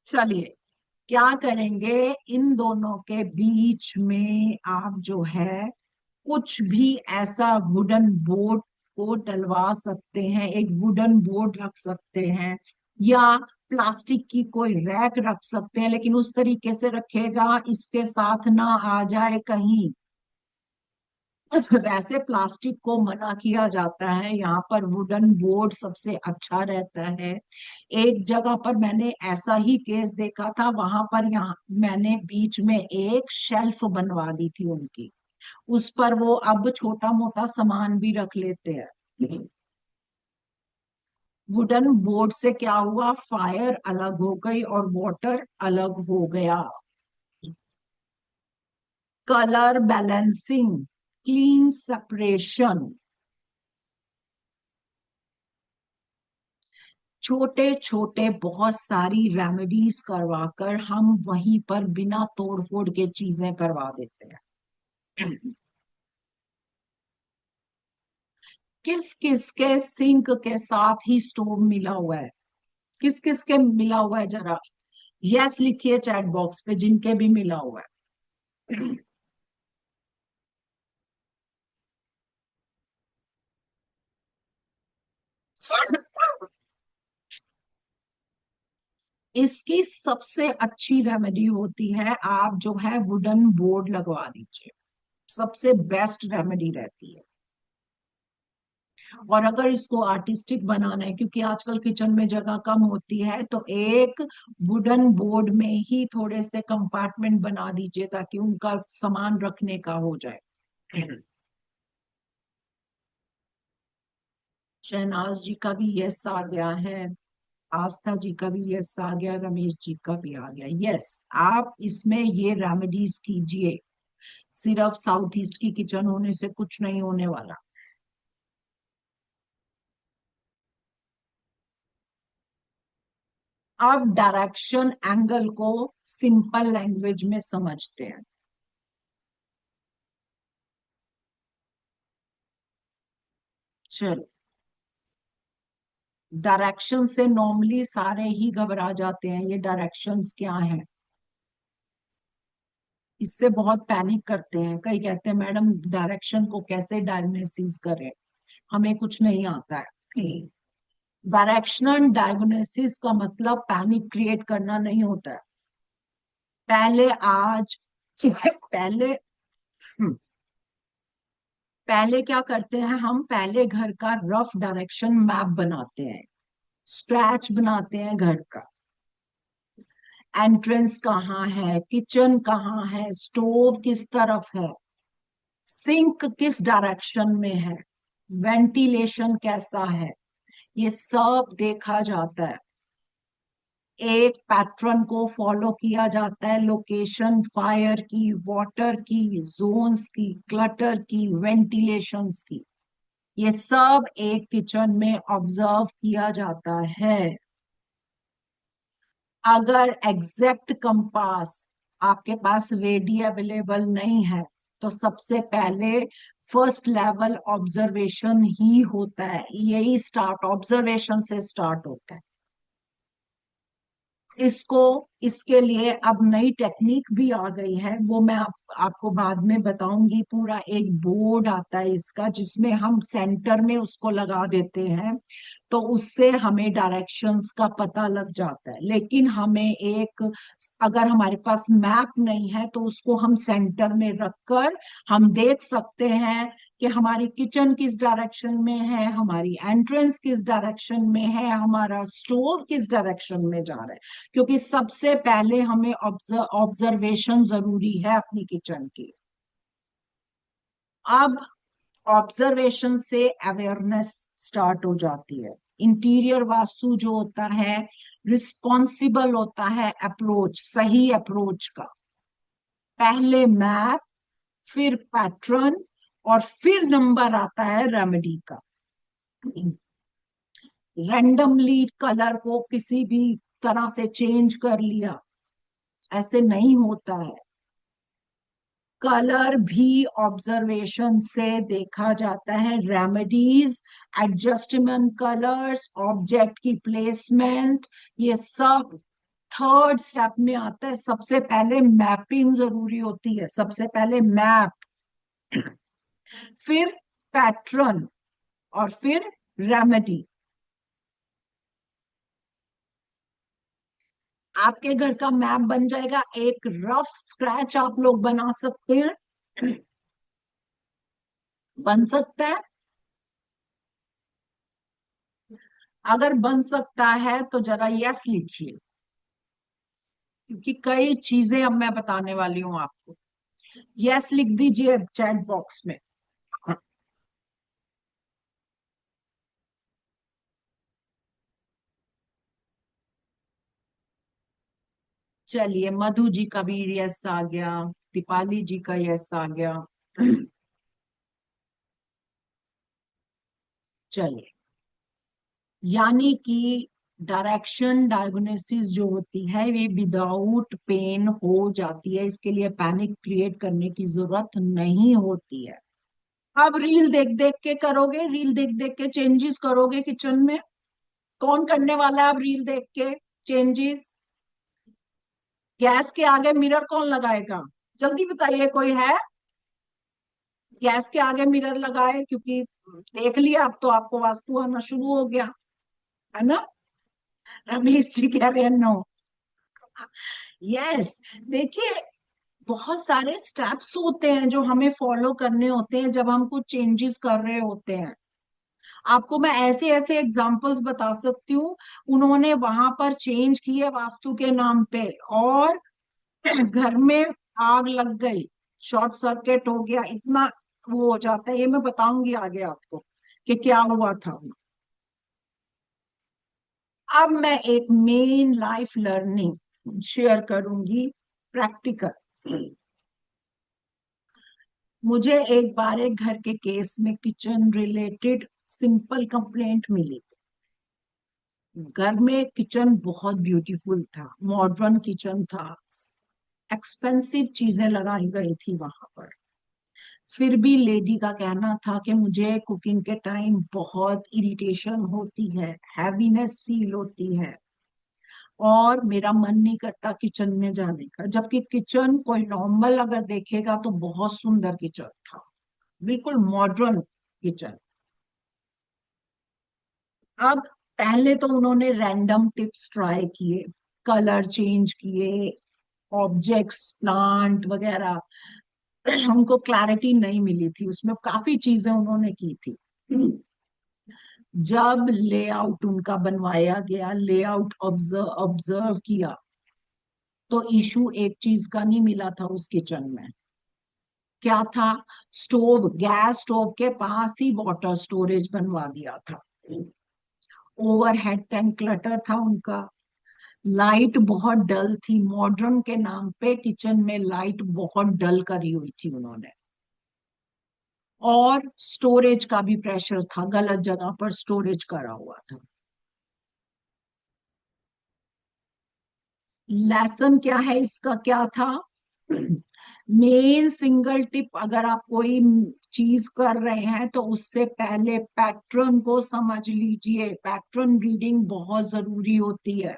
चलिए, क्या करेंगे, इन दोनों के बीच में आप जो है कुछ भी ऐसा वुडन बोर्ड को डलवा सकते हैं, एक वुडन बोर्ड रख सकते हैं, या प्लास्टिक की कोई रैक रख सकते हैं, लेकिन उस तरीके से रखेगा इसके साथ ना आ जाए कहीं। वैसे प्लास्टिक को मना किया जाता है, यहाँ पर वुडन बोर्ड सबसे अच्छा रहता है। एक जगह पर मैंने ऐसा ही केस देखा था, वहां पर यहाँ मैंने बीच में एक शेल्फ बनवा दी थी उनकी, उस पर वो अब छोटा मोटा सामान भी रख लेते हैं। वुडन बोर्ड से क्या हुआ, फायर अलग हो गई और वाटर अलग हो गया। कलर बैलेंसिंग, क्लीन सेपरेशन, छोटे छोटे बहुत सारी रेमेडीज करवाकर हम वहीं पर बिना तोड़ फोड़ के चीजें करवा देते हैं। किस किस के सिंक के साथ ही स्टोव मिला हुआ है, किस किस के मिला हुआ है जरा यस लिखिए चैट बॉक्स पे, जिनके भी मिला हुआ है। इसकी सबसे अच्छी रेमेडी होती है, आप जो है वुडन बोर्ड लगवा दीजिए, सबसे बेस्ट रेमेडी रहती है। और अगर इसको आर्टिस्टिक बनाना है, क्योंकि आजकल किचन में जगह कम होती है, तो एक वुडन बोर्ड में ही थोड़े से कंपार्टमेंट बना दीजिए ताकि उनका सामान रखने का हो जाए। शहनाज जी का भी यस आ गया है, आस्था जी का भी यस आ गया, रमेश जी का भी आ गया यस। आप इसमें ये रेमेडीज कीजिए, सिर्फ साउथ ईस्ट की किचन होने से कुछ नहीं होने वाला। अब डायरेक्शन एंगल को सिंपल लैंग्वेज में समझते हैं। चलो, डायरेक्शन से नॉर्मली सारे ही घबरा जाते हैं, ये डायरेक्शंस क्या हैं, इससे बहुत पैनिक करते हैं, कई कहते हैं मैडम डायरेक्शन को कैसे डायग्नोसिस करें, हमें कुछ नहीं आता है। डायरेक्शनल डायग्नोसिस का मतलब पैनिक क्रिएट करना नहीं होता है। पहले आज पहले पहले क्या करते हैं हम, पहले घर का रफ डायरेक्शन मैप बनाते हैं, स्क्रैच बनाते हैं घर का, एंट्रेंस कहाँ है, किचन कहाँ है, स्टोव किस तरफ है, सिंक किस डायरेक्शन में है, वेंटिलेशन कैसा है, ये सब देखा जाता है। एक पैटर्न को फॉलो किया जाता है, लोकेशन फायर की, वाटर की, जोन्स की, क्लटर की, वेंटिलेशंस की, ये सब एक किचन में ऑब्जर्व किया जाता है। अगर एग्जैक्ट कंपास आपके पास रेडी अवेलेबल नहीं है, तो सबसे पहले फर्स्ट लेवल ऑब्जर्वेशन ही होता है, यही स्टार्ट ऑब्जर्वेशन से स्टार्ट होता है। इसको इसके लिए अब नई टेक्निक भी आ गई है, वो मैं आपको बाद में बताऊंगी। पूरा एक बोर्ड आता है इसका, जिसमें हम सेंटर में उसको लगा देते हैं, तो उससे हमें डायरेक्शंस का पता लग जाता है। लेकिन हमें एक, अगर हमारे पास मैप नहीं है तो उसको हम सेंटर में रखकर हम देख सकते हैं कि हमारी किचन किस डायरेक्शन में है, हमारी एंट्रेंस किस डायरेक्शन में है, हमारा स्टोव किस डायरेक्शन में जा रहा है। क्योंकि सबसे पहले हमें ऑब्जर्वेशन जरूरी है अपनी किचन की। अब ऑब्जर्वेशन से अवेयरनेस स्टार्ट हो जाती है। इंटीरियर वास्तु जो होता है, रिस्पॉन्सिबल होता है अप्रोच, सही अप्रोच का। पहले मैप, फिर पैटर्न, और फिर नंबर आता है रेमेडी का। रैंडमली कलर को किसी भी तरह से चेंज कर लिया, ऐसे नहीं होता है। कलर भी ऑब्जर्वेशन से देखा जाता है। रेमेडीज, एडजस्टमेंट कलर्स, ऑब्जेक्ट की प्लेसमेंट, ये सब थर्ड स्टेप में आता है। सबसे पहले मैपिंग जरूरी होती है, सबसे पहले मैप, फिर पैटर्न, और फिर रेमेडी। आपके घर का मैप बन जाएगा, एक रफ स्क्रैच आप लोग बना सकते हैं। बन सकता है। अगर बन सकता है तो जरा यस लिखिए, क्योंकि कई चीजें अब मैं बताने वाली हूँ आपको। यस लिख दीजिए चैट बॉक्स में। चलिए, मधु जी का भी यस आ गया, दीपाली जी का यस आ गया। चलिए, यानी कि डायरेक्शन डायग्नोसिस जो होती है वे विदाउट पेन हो जाती है, इसके लिए पैनिक क्रिएट करने की जरूरत नहीं होती है। अब रील देख देख के करोगे, रील देख देख के चेंजेस करोगे किचन में? कौन करने वाला है अब रील देख के चेंजेस? गैस के आगे मिरर कौन लगाएगा? जल्दी बताइए, कोई है? गैस के आगे मिरर लगाए, क्योंकि देख लिया अब तो आपको वास्तु आना शुरू हो गया, है ना? रमेश जी कह रहे हैं नो। यस। देखिए, बहुत सारे स्टेप्स होते हैं जो हमें फॉलो करने होते हैं जब हम कुछ चेंजेस कर रहे होते हैं। आपको मैं ऐसे ऐसे एग्जांपल्स बता सकती हूँ। उन्होंने वहां पर चेंज किए वास्तु के नाम पे, और घर में आग लग गई, शॉर्ट सर्किट हो गया, इतना वो हो जाता है। ये मैं बताऊंगी आगे आपको कि क्या हुआ था। अब मैं एक मेन लाइफ लर्निंग शेयर करूंगी, प्रैक्टिकल। मुझे एक बार एक घर के केस में किचन रिलेटेड सिंपल कंप्लेंट मिली। घर में किचन बहुत ब्यूटीफुल था, मॉडर्न किचन था, एक्सपेंसिव चीजें लगाई गई थी वहां पर। फिर भी लेडी का कहना था कि मुझे कुकिंग के टाइम बहुत इरिटेशन होती है, हैवीनेस फील होती है, और मेरा मन नहीं करता किचन में जाने का। जबकि किचन कोई नॉर्मल अगर देखेगा तो बहुत सुंदर किचन था, बिल्कुल मॉडर्न किचन। अब पहले तो उन्होंने रैंडम टिप्स ट्राई किए, कलर चेंज किए, ऑब्जेक्ट्स, प्लांट वगैरह। उनको क्लैरिटी नहीं मिली थी उसमें, काफी चीजें उन्होंने की थी। जब लेआउट उनका बनवाया गया, लेआउट ऑब्जर्व ऑब्जर्व किया, तो इशू एक चीज का नहीं मिला था उस किचन में। क्या था? स्टोव, गैस स्टोव के पास ही वाटर स्टोरेज बनवा दिया था। ओवरहेड टैंक क्लटर था उनका। लाइट बहुत डल थी, मॉडर्न के नाम पे किचन में लाइट बहुत डल करी हुई थी उन्होंने। और स्टोरेज का भी प्रेशर था, गलत जगह पर स्टोरेज करा हुआ था। लेसन क्या है इसका, क्या था? मेन सिंगल टिप, अगर आप कोई चीज कर रहे हैं तो उससे पहले पैटर्न को समझ लीजिए। पैटर्न रीडिंग बहुत जरूरी होती है।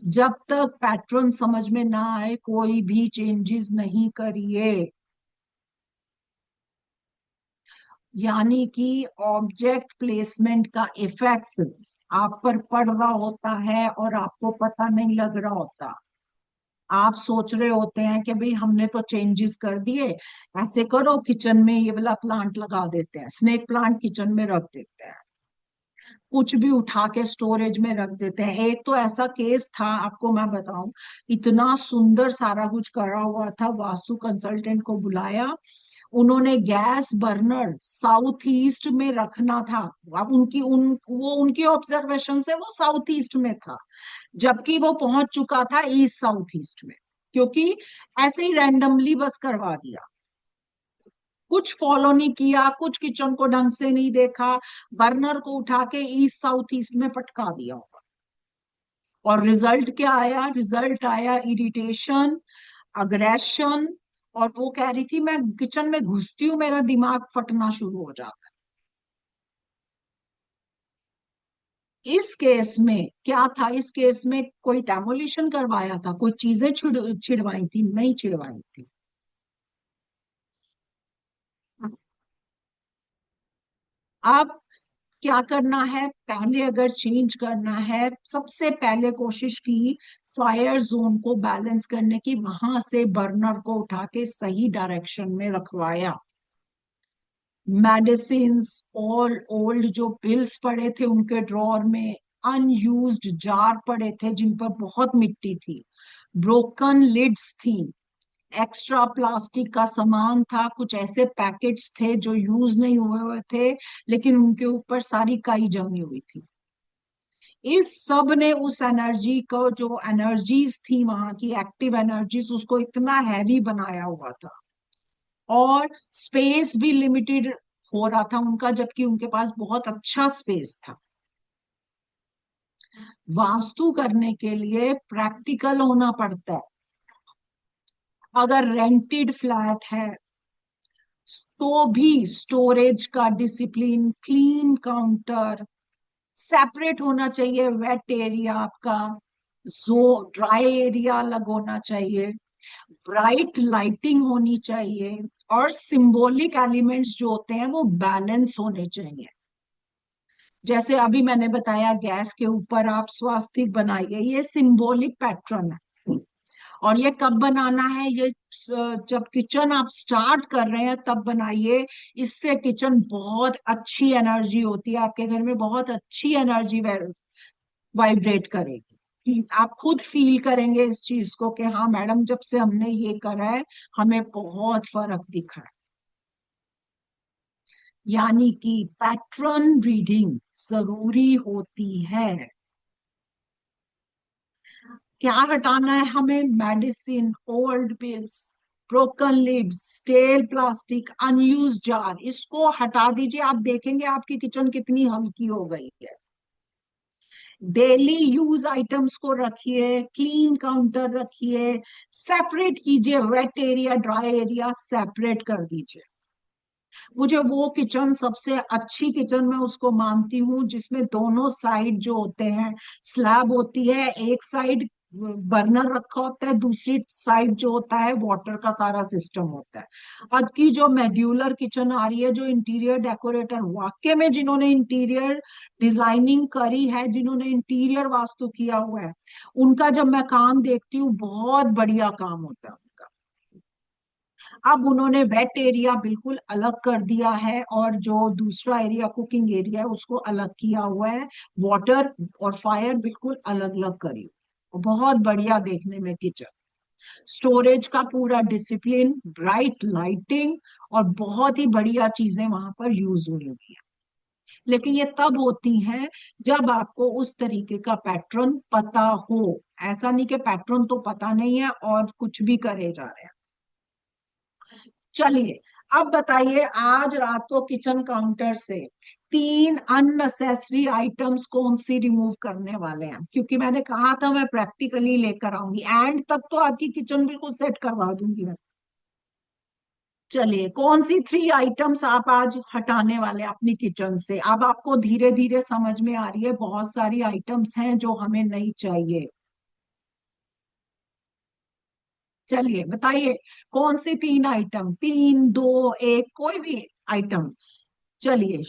जब तक पैटर्न समझ में ना आए कोई भी चेंजेस नहीं करिए। यानी कि ऑब्जेक्ट प्लेसमेंट का इफेक्ट आप पर पड़ रहा होता है और आपको पता नहीं लग रहा होता। आप सोच रहे होते हैं कि भाई हमने तो चेंजेस कर दिए, ऐसे करो किचन में ये वाला प्लांट लगा देते हैं, स्नेक प्लांट किचन में रख देते हैं, कुछ भी उठा के स्टोरेज में रख देते हैं। एक तो ऐसा केस था, आपको मैं बताऊं, इतना सुंदर सारा कुछ करा हुआ था, वास्तु कंसल्टेंट को बुलाया, उन्होंने गैस बर्नर साउथ ईस्ट में रखना था। अब उनकी ऑब्जर्वेशन से वो साउथ ईस्ट में था, जबकि वो पहुंच चुका था ईस्ट साउथ ईस्ट में, क्योंकि ऐसे ही रैंडमली बस करवा दिया, कुछ फॉलो नहीं किया, कुछ किचन को ढंग से नहीं देखा, बर्नर को उठा के ईस्ट साउथ ईस्ट में पटका दिया होगा। और रिजल्ट क्या आया? रिजल्ट आया इरिटेशन, अग्रेशन। और वो कह रही थी मैं किचन में घुसती हूँ मेरा दिमाग फटना शुरू हो जाता है। इस केस में क्या था? इस केस में कोई डेमोलिशन करवाया था, कोई चीजें छिड़वाई थी? नहीं छिड़वाई थी। अब क्या करना है? पहले अगर चेंज करना है, सबसे पहले कोशिश की फायर जोन को बैलेंस करने की, वहां से बर्नर को उठा के सही डायरेक्शन में रखवाया। मेडिसिन्स, ऑल ओल्ड जो बिल्स पड़े थे उनके ड्रॉर में, अनयूज्ड जार पड़े थे जिन पर बहुत मिट्टी थी, ब्रोकन लिड्स थी, एक्स्ट्रा प्लास्टिक का सामान था, कुछ ऐसे पैकेट्स थे जो यूज नहीं हुए हुए थे लेकिन उनके ऊपर सारी काई जमी हुई थी। इस सब ने उस एनर्जी को, जो एनर्जीज थी वहां की एक्टिव एनर्जीज, उसको इतना हैवी बनाया हुआ था। और स्पेस भी लिमिटेड हो रहा था उनका, जबकि उनके पास बहुत अच्छा स्पेस था। वास्तु करने के लिए प्रैक्टिकल होना पड़ता है। अगर रेंटेड फ्लैट है तो भी स्टोरेज का डिसिप्लिन, क्लीन काउंटर, सेपरेट होना चाहिए वेट एरिया आपका, जो ड्राई एरिया अलग होना चाहिए, ब्राइट लाइटिंग होनी चाहिए, और सिंबॉलिक एलिमेंट्स जो होते हैं वो बैलेंस होने चाहिए। जैसे अभी मैंने बताया गैस के ऊपर आप स्वास्तिक बनाइए, ये सिंबॉलिक पैटर्न है। और ये कब बनाना है? ये जब किचन आप स्टार्ट कर रहे हैं तब बनाइए। इससे किचन बहुत अच्छी एनर्जी होती है, आपके घर में बहुत अच्छी एनर्जी वाइब्रेट करेगी। आप खुद फील करेंगे इस चीज को कि हाँ मैडम, जब से हमने ये करा है हमें बहुत फर्क दिखा है। यानी कि पैटर्न रीडिंग जरूरी होती है। क्या हटाना है हमें? Medicine, old bills, broken lids, stale plastic, unused jar, इसको हटा दीजिए। आप देखेंगे आपकी किचन कितनी हल्की हो गई है। डेली यूज आइटम्स को रखिए, क्लीन काउंटर रखिए, सेपरेट कीजिए, wait area dry area separate कर दीजिए। मुझे वो किचन सबसे अच्छी किचन मैं उसको मानती हूँ जिसमें दोनों साइड जो होते हैं, स्लैब होती है, एक साइड बर्नर रखा होता है, दूसरी साइड जो होता है वाटर का सारा सिस्टम होता है। आज की जो मेड्यूलर किचन आ रही है, जो इंटीरियर डेकोरेटर वाकई में जिन्होंने इंटीरियर डिजाइनिंग करी है, जिन्होंने इंटीरियर वास्तु किया हुआ है, उनका जब मैं काम देखती हूँ बहुत बढ़िया काम होता है उनका। अब उन्होंने वेट एरिया बिल्कुल अलग कर दिया है और जो दूसरा एरिया कुकिंग एरिया है उसको अलग किया हुआ है। वाटर और फायर बिल्कुल अलग अलग करी, बहुत बढ़िया देखने में किचन। स्टोरेज का पूरा डिसिप्लिन, ब्राइट लाइटिंग, और बहुत ही बढ़िया चीजें वहां पर यूज हुई हुई है। लेकिन ये तब होती हैं जब आपको उस तरीके का पैटर्न पता हो। ऐसा नहीं कि पैटर्न तो पता नहीं है और कुछ भी करे जा रहे हैं। चलिए, अब बताइए, आज रात को किचन काउंटर से 3 अननेसेसरी आइटम्स कौन सी रिमूव करने वाले हैं? क्योंकि मैंने कहा था मैं प्रैक्टिकली लेकर आऊंगी, एंड तक तो आपकी किचन बिल्कुल सेट करवा दूंगी मैं। चलिए, कौन सी 3 आइटम्स आप आज हटाने वाले हैं अपनी किचन से? अब आपको धीरे धीरे समझ में आ रही है, बहुत सारी आइटम्स हैं जो हमें नहीं चाहिए। चलिए बताइए, कौन सी तीन आइटम, तीन दो एक, कोई भी आइटम। चलिए,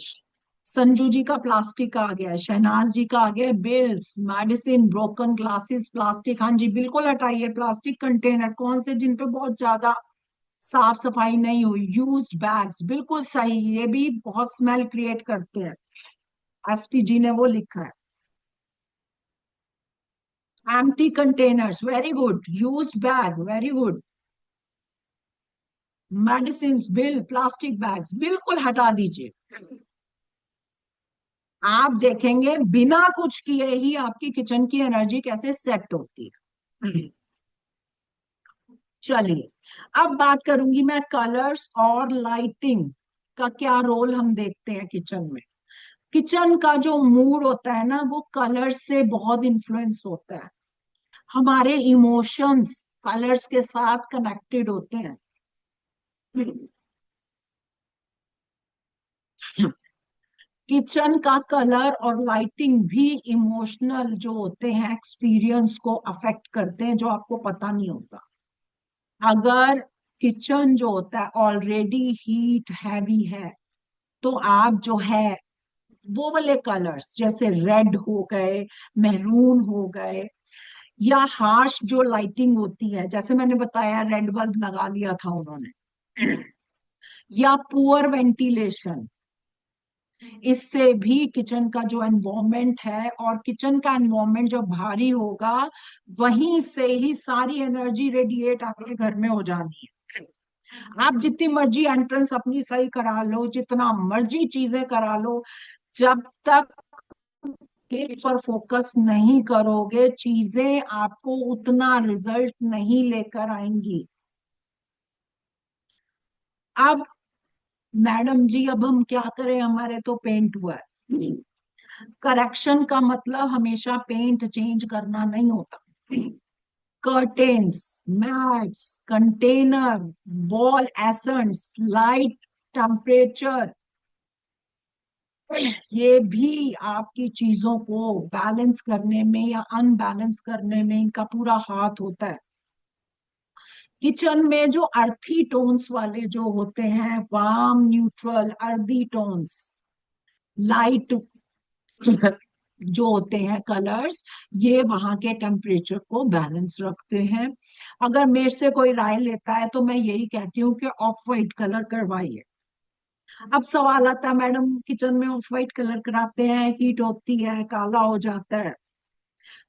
संजू जी का प्लास्टिक आ गया, शहनाज जी का आ गया, bills, medicine, broken glasses, plastic, हाँ जी बिल्कुल हटाइए प्लास्टिक कंटेनर, कौन से जिन पे बहुत ज्यादा साफ सफाई नहीं हुई, यूज्ड बैग्स, बिल्कुल सही, ये भी बहुत स्मेल क्रिएट करते हैं, एसपी जी ने वो लिखा है। Empty containers, very good, used bag, very good, medicine, bill, plastic bags बिल्कुल हटा दीजिए। आप देखेंगे बिना कुछ किए ही आपकी किचन की एनर्जी कैसे सेट होती है। चलिए, अब बात करूंगी मैं कलर्स और लाइटिंग का क्या रोल हम देखते हैं किचन में। किचन का जो मूड होता है ना, वो कलर से बहुत इन्फ्लुएंस होता है। हमारे इमोशंस कलर्स के साथ कनेक्टेड होते हैं। किचन का कलर और लाइटिंग भी इमोशनल जो होते हैं एक्सपीरियंस को अफेक्ट करते हैं, जो आपको पता नहीं होता। अगर किचन जो होता है ऑलरेडी हीट हैवी है, तो आप जो है वो वाले कलर्स जैसे रेड हो गए, मैरून हो गए, या हार्श जो लाइटिंग होती है, जैसे मैंने बताया रेड बल्ब लगा लिया था उन्होंने, या पुअर वेंटिलेशन, इससे भी किचन का जो एनवायरमेंट है, और किचन का एनवायरमेंट जब भारी होगा, वहीं से ही सारी एनर्जी रेडिएट आपके घर में हो जानी है। आप जितनी मर्जी एंट्रेंस अपनी सही करा लो, जितना मर्जी चीजें करा लो, जब तक एक पर फोकस नहीं करोगे, चीजें आपको उतना रिजल्ट नहीं लेकर आएंगी। अब मैडम जी, अब हम क्या करें, हमारे तो पेंट हुआ है। करेक्शन का मतलब हमेशा पेंट चेंज करना नहीं होता। Curtains, mats, container, wall ascents, light, temperature, ये भी आपकी चीजों को बैलेंस करने में या अनबैलेंस करने में इनका पूरा हाथ होता है। किचन में जो अर्थी टोन्स वाले जो होते हैं, warm, neutral, earthy tones, light जो होते हैं कलर्स, ये वहां के टेम्परेचर को बैलेंस रखते हैं। अगर मेरे से कोई राय लेता है तो मैं यही कहती हूँ कि ऑफ वाइट कलर करवाइए। अब सवाल आता है, मैडम किचन में ऑफ वाइट कलर कराते हैं, हीट होती है, काला हो जाता है,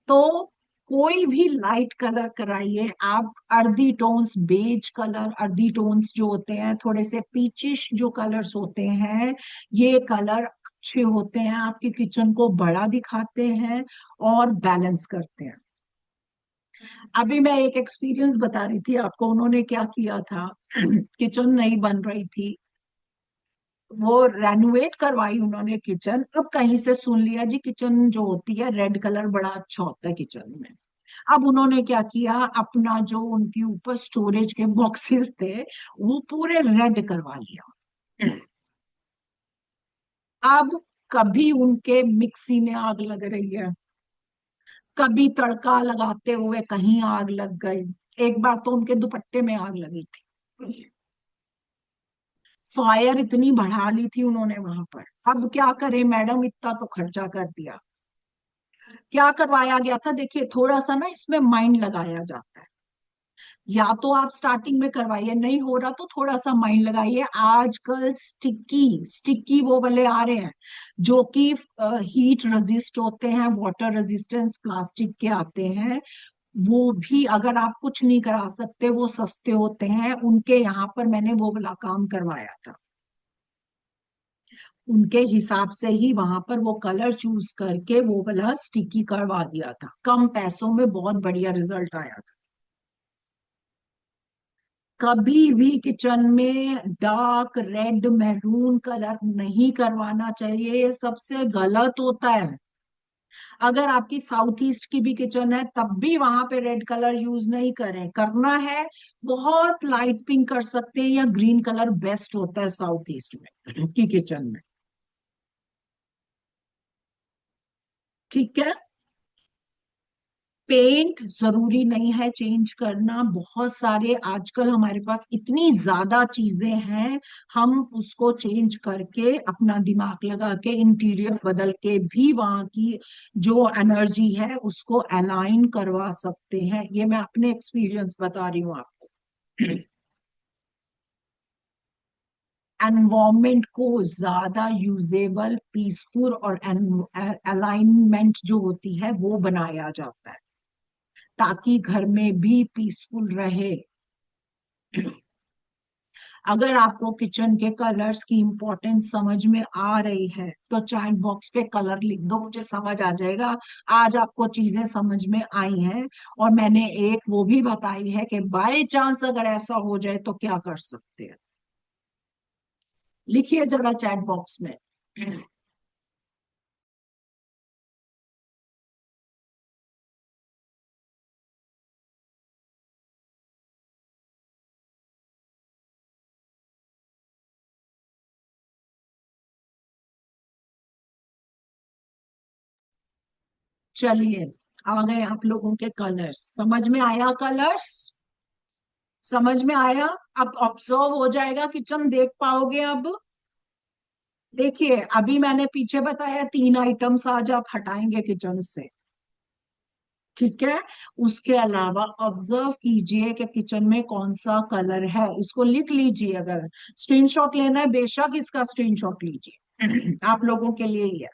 तो कोई भी लाइट कलर कराइए आप। Earthy tones, beige colour, earthy tones जो होते हैं, थोड़े से पीचिश जो कलर्स होते हैं, ये कलर अच्छे होते हैं, आपके किचन को बड़ा दिखाते हैं और बैलेंस करते हैं। अभी मैं एक एक्सपीरियंस बता रही थी आपको, उन्होंने क्या किया था, किचन नहीं बन रही थी, वो रेनोवेट करवाई उन्होंने किचन। अब कहीं से सुन लिया जी किचन जो होती है रेड कलर बड़ा अच्छा होता है किचन में। अब उन्होंने क्या किया, अपना जो उनके ऊपर स्टोरेज के बॉक्सेस थे, वो पूरे रेड करवा लिया। अब कभी उनके मिक्सी में आग लग रही है, कभी तड़का लगाते हुए कहीं आग लग गई, एक बार तो उनके दुपट्टे में आग लगी थी। फायर इतनी बढ़ा ली थी उन्होंने वहां पर। अब क्या करें मैडम, इतना तो खर्चा कर दिया, क्या करवाया गया था, देखिए थोड़ा सा ना इसमें माइंड लगाया जाता है। या तो आप स्टार्टिंग में करवाइए, नहीं हो रहा तो थोड़ा सा माइंड लगाइए। आजकल स्टिकी स्टिकी वो वाले आ रहे हैं जो कि हीट रेजिस्ट होते हैं, वाटर रेजिस्टेंस प्लास्टिक के आते हैं। वो भी अगर आप कुछ नहीं करा सकते, वो सस्ते होते हैं, उनके यहाँ पर मैंने वो वाला काम करवाया था। उनके हिसाब से ही वहां पर वो कलर चूज करके वो वाला स्टिकी करवा दिया था, कम पैसों में बहुत बढ़िया रिजल्ट आया था। कभी भी किचन में डार्क रेड मैरून कलर नहीं करवाना चाहिए, ये सबसे गलत होता है। अगर आपकी साउथ ईस्ट की भी किचन है तब भी वहां पे रेड कलर यूज नहीं करें, करना है बहुत लाइट पिंक कर सकते हैं, या ग्रीन कलर बेस्ट होता है साउथ ईस्ट में की किचन में। ठीक है। पेंट जरूरी नहीं है चेंज करना, बहुत सारे आजकल हमारे पास इतनी ज्यादा चीजें हैं, हम उसको चेंज करके अपना दिमाग लगा के इंटीरियर बदल के भी वहां की जो एनर्जी है उसको अलाइन करवा सकते हैं। ये मैं अपने एक्सपीरियंस बता रही हूँ आपको। एनवायरमेंट को ज्यादा यूजेबल, पीसफुल और अलाइनमेंट जो होती है वो बनाया जाता है ताकि घर में भी पीसफुल रहे। अगर आपको किचन के कलर्स की इंपॉर्टेंस समझ में आ रही है तो चैट बॉक्स पे कलर लिख दो, मुझे समझ आ जाएगा आज आपको चीजें समझ में आई हैं। और मैंने एक वो भी बताई है कि बाय चांस अगर ऐसा हो जाए तो क्या कर सकते हैं। लिखिए जरा चैट बॉक्स में। चलिए, आ गए आप लोगों के कलर्स, समझ में आया कलर्स? समझ में आया? अब ऑब्जर्व हो जाएगा, किचन देख पाओगे अब। देखिए, अभी मैंने पीछे बताया 3 आइटम्स आज आप हटाएंगे किचन से, ठीक है? उसके अलावा ऑब्जर्व कीजिए कि किचन में कौन सा कलर है, इसको लिख लीजिए। अगर स्क्रीनशॉट लेना है बेशक इसका स्क्रीनशॉट लीजिए, आप लोगों के लिए ही है।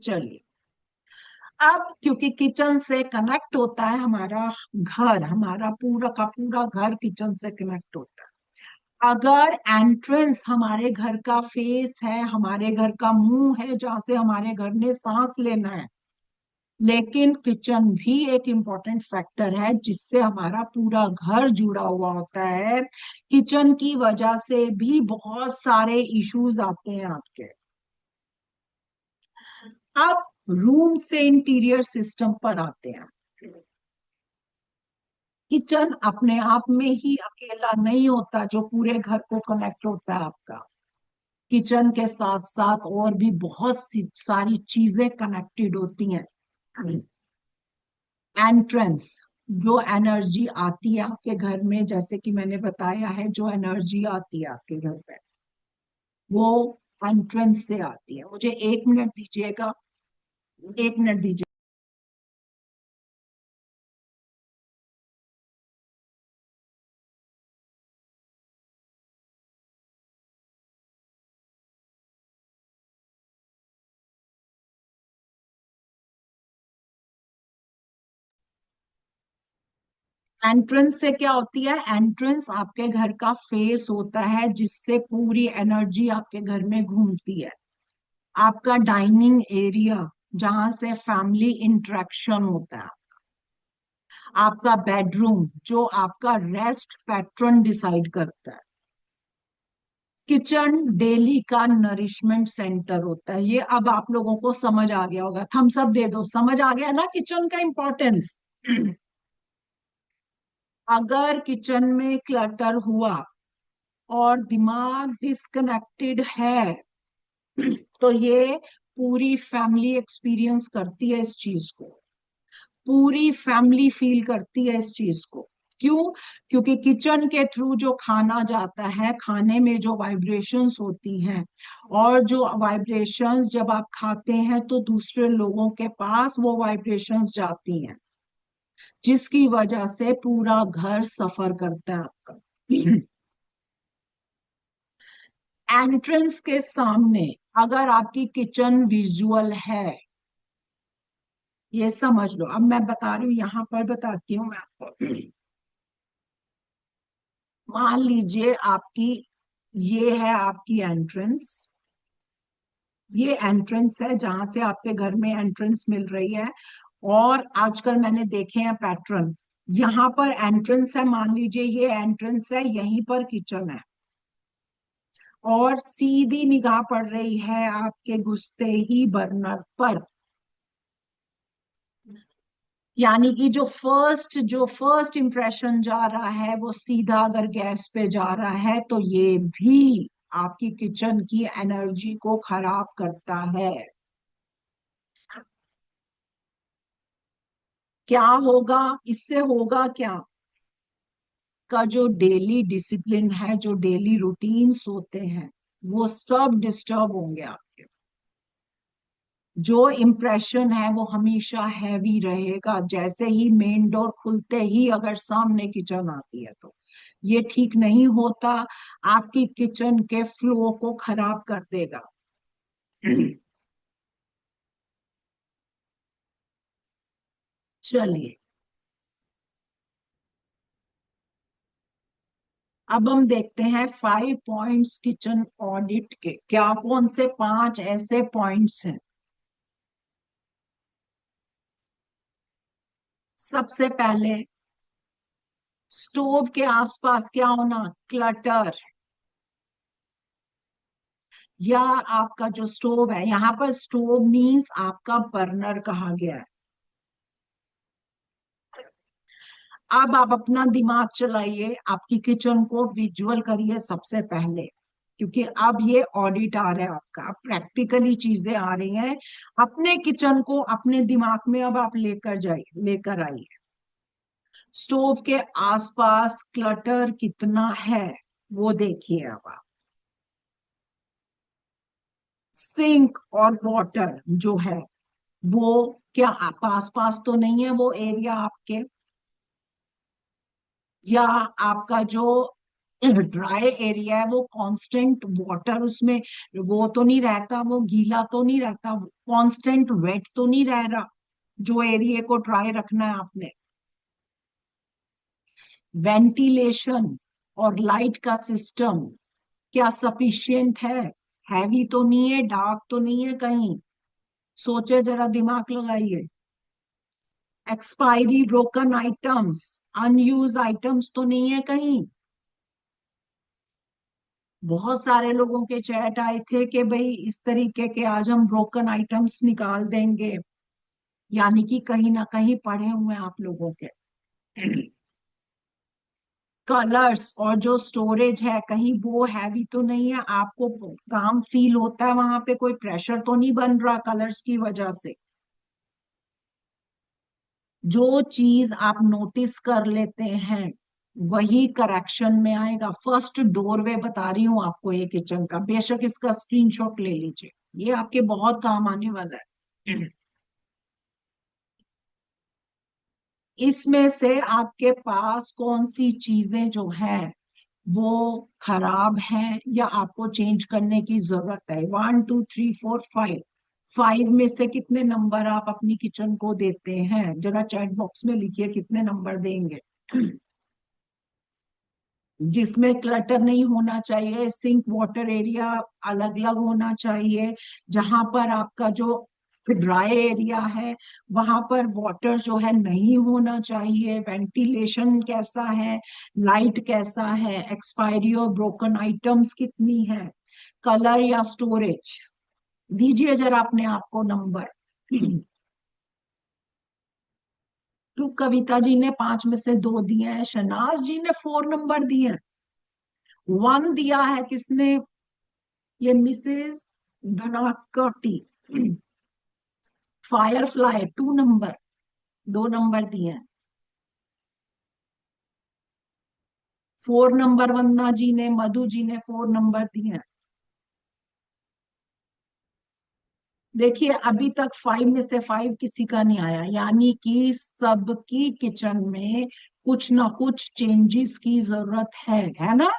चलिए, अब क्योंकि किचन से कनेक्ट होता है हमारा घर, हमारा पूरा का पूरा घर किचन से कनेक्ट होता है। अगर एंट्रेंस हमारे घर का फेस है, हमारे घर का मुंह है जहां से हमारे घर ने सांस लेना है, लेकिन किचन भी एक इम्पॉर्टेंट फैक्टर है जिससे हमारा पूरा घर जुड़ा हुआ होता है। किचन की वजह से भी बहुत सारे इश्यूज आते हैं आपके। अब रूम से इंटीरियर सिस्टम पर आते हैं। किचन अपने आप में ही अकेला नहीं होता जो पूरे घर को कनेक्ट होता है आपका। किचन के साथ साथ और भी बहुत सी सारी चीजें कनेक्टेड होती हैं। एंट्रेंस, जो एनर्जी आती है आपके घर में, जैसे कि मैंने बताया है, जो एनर्जी आती है आपके घर में वो एंट्रेंस से आती है। मुझे 1 मिनट दीजिएगा, 1 मिनट दीजिए। एंट्रेंस से क्या होती है? एंट्रेंस आपके घर का फेस होता है जिससे पूरी एनर्जी आपके घर में घूमती है। आपका डाइनिंग एरिया जहां से फैमिली इंटरेक्शन होता है। आपका बेडरूम जो आपका रेस्ट पैटर्न डिसाइड करता है। किचन डेली का नरिशमेंट सेंटर होता है। ये अब आप लोगों को समझ आ गया होगा, थम्स अप दे दो, समझ आ गया ना किचन का इंपॉर्टेंस। अगर किचन में क्लटर हुआ और दिमाग डिस्कनेक्टेड है तो ये पूरी फैमिली एक्सपीरियंस करती है इस चीज को, पूरी फैमिली फील करती है इस चीज को। क्यों? क्योंकि किचन के थ्रू जो खाना जाता है, खाने में जो वाइब्रेशंस होती हैं, और जो वाइब्रेशंस जब आप खाते हैं तो दूसरे लोगों के पास वो वाइब्रेशंस जाती हैं, जिसकी वजह से पूरा घर सफर करता है आपका। एंट्रेंस के सामने अगर आपकी किचन विजुअल है, ये समझ लो। अब मैं बता रही हूँ, यहां पर बताती हूँ मैं आपको। मान लीजिए आपकी, ये है आपकी एंट्रेंस, ये एंट्रेंस है जहां से आपके घर में एंट्रेंस मिल रही है। और आजकल मैंने देखे हैं पैटर्न, यहाँ पर एंट्रेंस है, मान लीजिए ये एंट्रेंस है, यहीं पर किचन है, और सीधी निगाह पड़ रही है आपके घुसते ही बर्नर पर। यानी कि जो फर्स्ट इंप्रेशन जा रहा है वो सीधा अगर गैस पे जा रहा है तो ये भी आपकी किचन की एनर्जी को खराब करता है। क्या होगा, इससे होगा क्या, का जो डेली डिसिप्लिन है, जो डेली रूटीन्स होते हैं, वो सब डिस्टर्ब होंगे आपके। जो इम्प्रेशन है वो हमेशा हैवी रहेगा, जैसे ही मेन डोर खुलते ही अगर सामने किचन आती है तो ये ठीक नहीं होता, आपकी किचन के फ्लो को खराब कर देगा। चलिए, अब हम देखते हैं 5 पॉइंट्स किचन ऑडिट के, क्या कौन से 5 ऐसे पॉइंट्स हैं। सबसे पहले, स्टोव के आसपास क्या होना, क्लटर। या आपका जो स्टोव है, यहाँ पर स्टोव मीन्स आपका बर्नर कहा गया है। अब आप अपना दिमाग चलाइए, आपकी किचन को विजुअल करिए सबसे पहले, क्योंकि अब ये ऑडिट आ रहा है आपका, अब प्रैक्टिकली चीजें आ रही हैं। अपने किचन को अपने दिमाग में अब आप लेकर जाइए, लेकर आइए। स्टोव के आसपास क्लटर कितना है वो देखिए अब आप। सिंक और वाटर जो है वो क्या आप आस पास तो नहीं है वो एरिया आपके, या आपका जो ड्राई एरिया है वो कांस्टेंट वाटर उसमें वो तो नहीं रहता, वो गीला तो नहीं रहता, कांस्टेंट वेट तो नहीं रह रहा, जो एरिया को ड्राई रखना है आपने। वेंटिलेशन और लाइट का सिस्टम क्या सफिशिएंट है, हैवी तो नहीं है, डार्क तो नहीं है कहीं, सोचे जरा, दिमाग लगाइए। Expiry broken items, unused items तो नहीं है कहीं। बहुत सारे लोगों के चैट आए थे कि भाई इस तरीके के आज हम ब्रोकन आइटम्स निकाल देंगे, यानी कि कहीं ना कहीं पड़े हुए हैं आप लोगों के। कलर्स और जो स्टोरेज है कहीं वो हैवी तो नहीं है, आपको काम फील होता है, वहां पे कोई प्रेशर तो नहीं बन रहा कलर्स की वजह से। जो चीज आप नोटिस कर लेते हैं वही करेक्शन में आएगा। फर्स्ट डोरवे बता रही हूँ आपको ये किचन का, बेशक इसका स्क्रीनशॉट ले लीजिए, ये आपके बहुत काम आने वाला है। इसमें से आपके पास कौन सी चीजें जो है वो खराब है या आपको चेंज करने की जरूरत है। 1 2 3 4 5, 5 में से कितने नंबर आप अपनी किचन को देते हैं, जरा चैट बॉक्स में लिखिए कितने नंबर देंगे। जिसमें क्लटर नहीं होना चाहिए, सिंक वाटर एरिया अलग अलग होना चाहिए, जहां पर आपका जो ड्राई एरिया है वहां पर वाटर जो है नहीं होना चाहिए, वेंटिलेशन कैसा है, लाइट कैसा है, एक्सपायरी और ब्रोकन आइटम्स कितनी है, कलर या स्टोरेज। दीजिए जरा अपने आप को नंबर। तो कविता जी ने 5 में से 2 दिए हैं, शनाज जी ने 4 नंबर दिए हैं, 1 दिया है किसने, ये मिसेस धनाकटी। फायर फ्लाई 2 नंबर, 2 नंबर दिए हैं। 4 नंबर वंदना जी ने, मधु जी ने 4 नंबर दिए हैं। देखिए अभी तक 5 में से 5 किसी का नहीं आया, यानी कि सबकी किचन में कुछ ना कुछ चेंजेस की जरूरत है ना।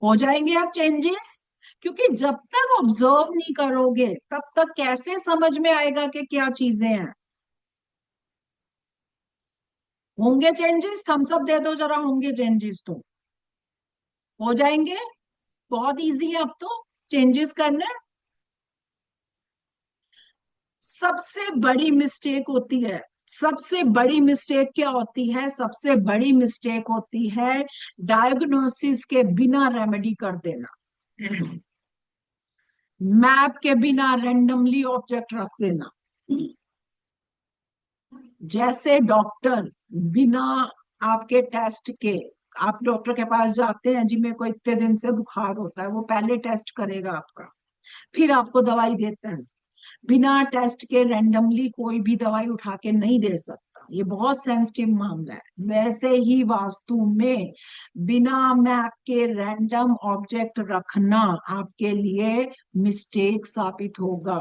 हो जाएंगे अब चेंजेस, क्योंकि जब तक ऑब्जर्व नहीं करोगे तब तक कैसे समझ में आएगा कि क्या चीजें हैं। होंगे चेंजेस, थम्स अप दे दो जरा, होंगे चेंजेस तो हो जाएंगे। बहुत इजी है अब तो चेंजेस करना। सबसे बड़ी मिस्टेक होती है, सबसे बड़ी मिस्टेक क्या होती है, सबसे बड़ी मिस्टेक होती है डायग्नोसिस के बिना रेमेडी कर देना, मैप के बिना रेंडमली ऑब्जेक्ट रख देना। जैसे डॉक्टर बिना आपके टेस्ट के, आप डॉक्टर के पास जाते हैं जिनमें कोई इतने दिन से बुखार होता है, वो पहले टेस्ट करेगा आपका, फिर आपको दवाई देता है। बिना टेस्ट के रेंडमली कोई भी दवाई उठा के नहीं दे सकता। ये बहुत सेंसिटिव मामला है। वैसे ही वास्तु में बिना मैप के रैंडम ऑब्जेक्ट रखना आपके लिए मिस्टेक साबित होगा।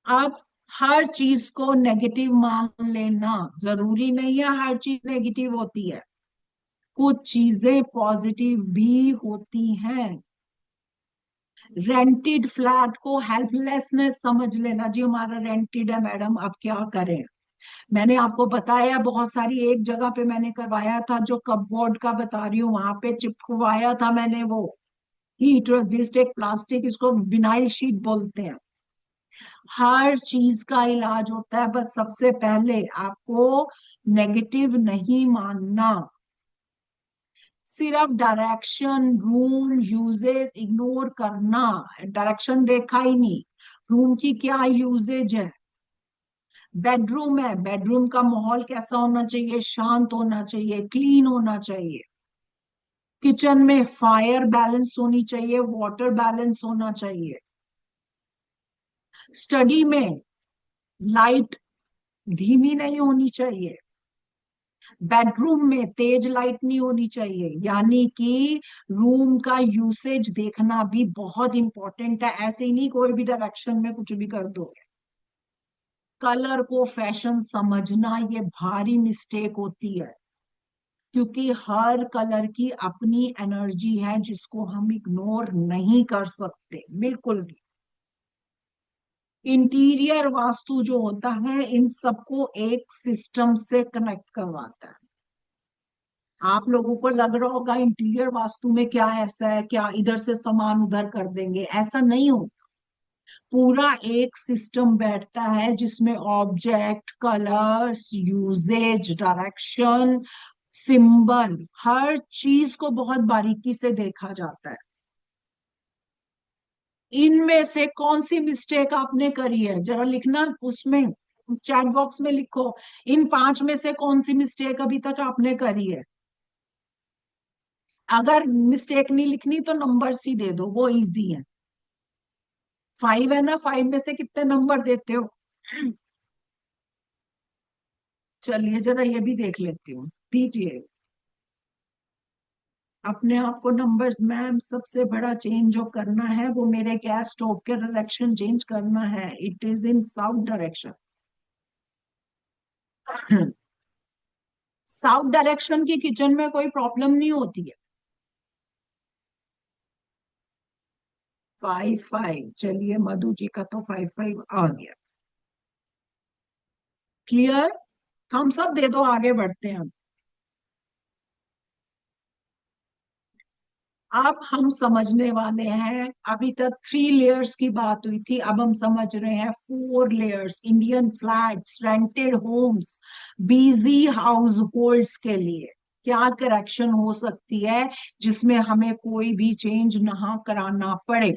अब हर चीज को नेगेटिव मान लेना जरूरी नहीं है, हर चीज नेगेटिव होती है, कुछ चीजें पॉजिटिव भी होती हैं। रेंटेड फ्लैट को हेल्पलेसनेस समझ लेना, जी हमारा रेंटेड है मैडम, अब क्या करें। मैंने आपको बताया बहुत सारी, एक जगह पे मैंने करवाया था, जो कपबोर्ड का बता रही हूँ, वहां पे चिपकवाया था मैंने वो हीट रेजिस्ट एक प्लास्टिक, इसको विनाइल शीट बोलते हैं। हर चीज का इलाज होता है, बस सबसे पहले आपको नेगेटिव नहीं मानना। सिर्फ डायरेक्शन रूम यूजेज इग्नोर करना, डायरेक्शन देखा ही नहीं, रूम की क्या यूजेज है। बेडरूम है, बेडरूम का माहौल कैसा होना चाहिए, शांत होना चाहिए, क्लीन होना चाहिए। किचन में फायर बैलेंस होनी चाहिए, वाटर बैलेंस होना चाहिए। स्टडी में लाइट धीमी नहीं होनी चाहिए, बेडरूम में तेज लाइट नहीं होनी चाहिए। यानी कि रूम का यूसेज देखना भी बहुत इंपॉर्टेंट है, ऐसे ही नहीं कोई भी डायरेक्शन में कुछ भी कर दो। कलर को फैशन समझना ये भारी मिस्टेक होती है, क्योंकि हर कलर की अपनी एनर्जी है जिसको हम इग्नोर नहीं कर सकते बिल्कुल भी। इंटीरियर वास्तु जो होता है इन सबको एक सिस्टम से कनेक्ट करवाता है। आप लोगों को लग रहा होगा इंटीरियर वास्तु में क्या ऐसा है, क्या इधर से सामान उधर कर देंगे, ऐसा नहीं होता। पूरा एक सिस्टम बैठता है जिसमें object, colours, usages, direction, symbol, हर चीज को बहुत बारीकी से देखा जाता है। इनमें से कौन सी मिस्टेक आपने करी है जरा लिखना, उसमें चैट बॉक्स में लिखो। इन 5 में से कौन सी मिस्टेक अभी तक आपने करी है। अगर मिस्टेक नहीं लिखनी तो नंबर ही दे दो, वो इजी है। 5 है ना, 5 में से कितने नंबर देते हो। चलिए जरा ये भी देख लेती हूँ, दीजिए अपने आप को नंबर्स। मैम सबसे बड़ा चेंज जो करना है वो मेरे गैस स्टोव के डायरेक्शन चेंज करना है, it is in south direction. South direction की किचन में कोई प्रॉब्लम नहीं होती है। 5 5, चलिए मधु जी का तो 5 5 आ गया। क्लियर, हम सब दे दो, आगे बढ़ते हैं। अब हम समझने वाले हैं, अभी तक 3 लेयर्स की बात हुई थी, अब हम समझ रहे हैं 4 layers, Indian flats, rented homes, busy households के लिए क्या करेक्शन हो सकती है जिसमें हमें कोई भी चेंज ना कराना पड़े।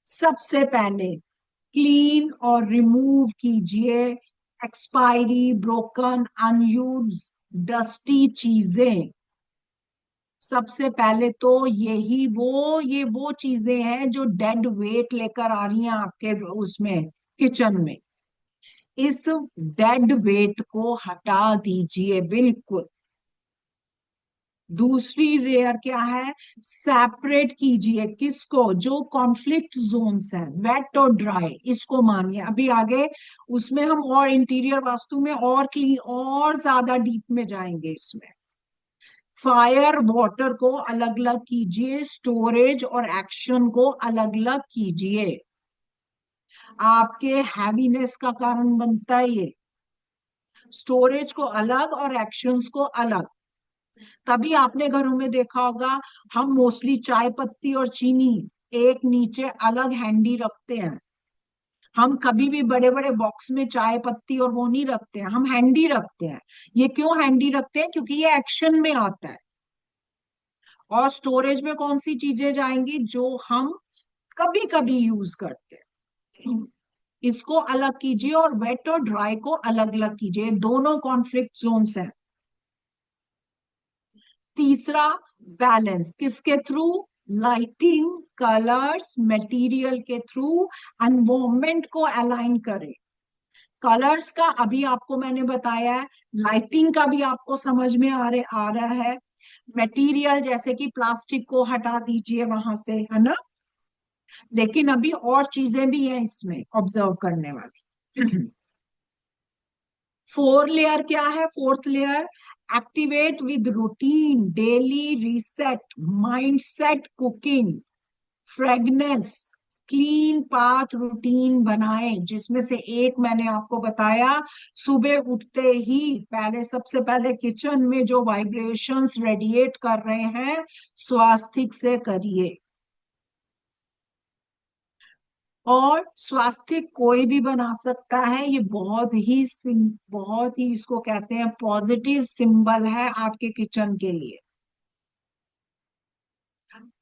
सबसे पहले क्लीन और रिमूव कीजिए एक्सपायरी, ब्रोकन, अनयूज्ड, डस्टी चीजें। सबसे पहले तो ये वो चीजें हैं जो डेड वेट लेकर आ रही हैं आपके उसमें किचन में। इस डेड वेट को हटा दीजिए बिल्कुल। दूसरी लेयर क्या है, सेपरेट कीजिए किसको, जो कॉन्फ्लिक्ट जोन्स है, वेट और ड्राई, इसको मानिए। अभी आगे उसमें हम और इंटीरियर वास्तु में और क्लीन और ज्यादा डीप में जाएंगे इसमें। फायर वाटर को अलग अलग कीजिए, स्टोरेज और एक्शन को अलग अलग कीजिए। आपके हैवीनेस का कारण बनता है ये, स्टोरेज को अलग और एक्शंस को अलग। तभी आपने घरों में देखा होगा हम मोस्टली चाय पत्ती और चीनी एक नीचे अलग हैंडी रखते हैं। हम कभी भी बड़े बड़े बॉक्स में चाय पत्ती और वो नहीं रखते हैं, हम हैंडी रखते हैं। ये क्यों हैंडी रखते हैं, क्योंकि ये एक्शन में आता है। और स्टोरेज में कौन सी चीजें जाएंगी, जो हम कभी कभी यूज करते हैं। इसको अलग कीजिए और वेट और ड्राई को अलग अलग कीजिए, दोनों कॉन्फ्लिक्ट जोन्स हैं। तीसरा, बैलेंस किसके थ्रू, लाइटिंग, कलर्स, मटेरियल के थ्रू एनवायरमेंट को अलाइन करें। कलर्स का अभी आपको मैंने बताया है, लाइटिंग का भी आपको समझ में आ रहा है। मटेरियल जैसे कि प्लास्टिक को हटा दीजिए वहां से, है ना। लेकिन अभी और चीजें भी हैं इसमें ऑब्जर्व करने वाली। फोर लेयर क्या है? Fourth layer, activate with routine daily reset mind set cooking fragrance clean path routine बनाए, जिसमें से एक मैंने आपको बताया, सुबह उठते ही पहले, सबसे पहले किचन में जो वाइब्रेशंस रेडिएट कर रहे हैं, स्वास्तिक से करिए। और स्वास्थ्य कोई भी बना सकता है, ये बहुत ही इसको कहते हैं पॉजिटिव सिंबल है आपके किचन के लिए।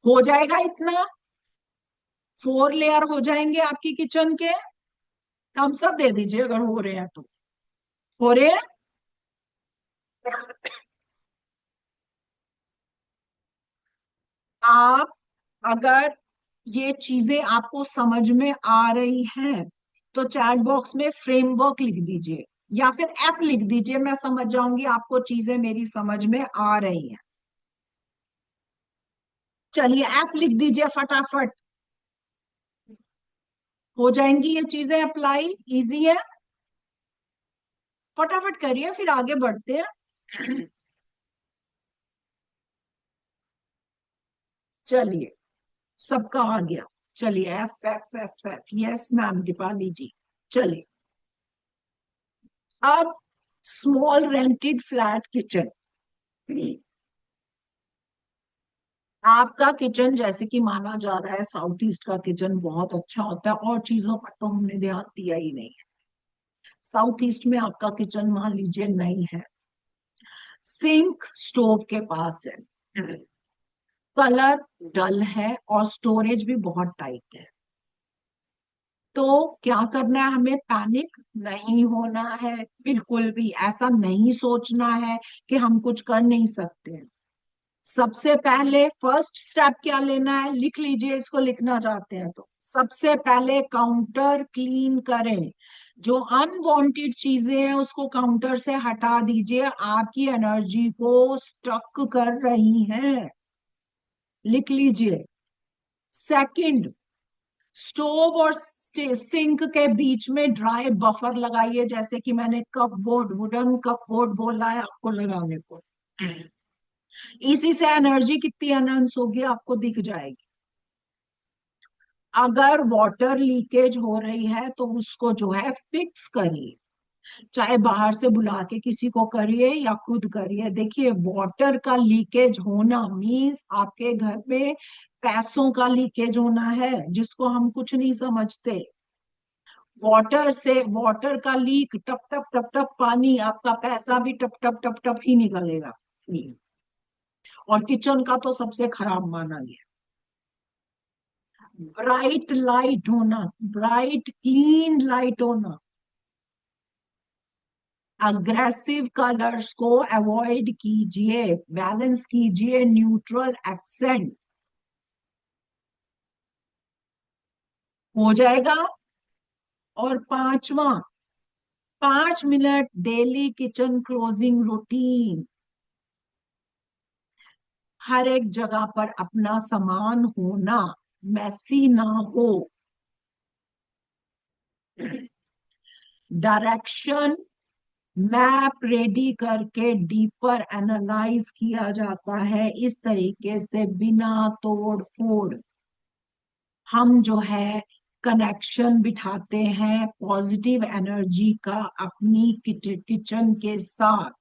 हो जाएगा इतना? फोर लेयर हो जाएंगे आपकी किचन के? थम्स अप दे दीजिए अगर हो रहे हैं तो। हो रहे हैं? आप, अगर ये चीजें आपको समझ में आ रही हैं तो चैट बॉक्स में फ्रेमवर्क लिख दीजिए, या फिर एफ लिख दीजिए, मैं समझ जाऊंगी आपको चीजें मेरी समझ में आ रही हैं। चलिए एफ लिख दीजिए फटाफट। हो जाएंगी ये चीजें अप्लाई, इजी है। फटाफट करिए फिर आगे बढ़ते हैं। चलिए, सबका आ गया। चलिए F F F F, yes ma'am Deepali ji. चलिए, अब स्मॉल रेंटेड फ्लैट किचन। आपका किचन जैसे कि माना जा रहा है साउथ ईस्ट का किचन बहुत अच्छा होता है, और चीजों पर तो हमने ध्यान दिया ही नहीं है। साउथ ईस्ट में आपका किचन मान लीजिए नहीं है, सिंक स्टोव के पास है, कलर डल है, और स्टोरेज भी बहुत टाइट है। तो क्या करना है? हमें पैनिक नहीं होना है, बिल्कुल भी ऐसा नहीं सोचना है कि हम कुछ कर नहीं सकते हैं। सबसे पहले फर्स्ट स्टेप क्या लेना है, लिख लीजिए, इसको लिखना चाहते हैं तो। सबसे पहले काउंटर क्लीन करें, जो अनवांटेड चीजें हैं उसको काउंटर से हटा दीजिए, आपकी एनर्जी को स्टक कर रही हैं। लिख लीजिए। सेकंड, स्टोव और सिंक के बीच में ड्राई बफर लगाइए, जैसे कि मैंने cup board, wooden cup board बोला है आपको लगाने को। इसी से एनर्जी कितनी एनहांस होगी आपको दिख जाएगी। अगर वाटर लीकेज हो रही है तो उसको जो है फिक्स करिए, चाहे बाहर से बुला के किसी को करिए या खुद करिए। देखिए, वाटर का लीकेज होना मीन्स आपके घर में पैसों का लीकेज होना है, जिसको हम कुछ नहीं समझते। वाटर से, वाटर का लीक, टप टप टप टप पानी, आपका पैसा भी टप टप टप टप ही निकलेगा। और किचन का तो सबसे खराब माना गया। ब्राइट लाइट होना, ब्राइट क्लीन लाइट होना, अग्रेसिव कलर्स को अवॉइड कीजिए, बैलेंस कीजिए, न्यूट्रल एक्सेंट। हो जाएगा। और पांचवा, 5 minute daily kitchen closing routine. हर एक जगह पर अपना सामान होना, मैसी ना हो। डायरेक्शन मैप रेडी करके डीपर एनालाइज किया जाता है, इस तरीके से बिना तोड़ फोड़ हम जो है कनेक्शन बिठाते हैं पॉजिटिव एनर्जी का अपनी किचन के साथ।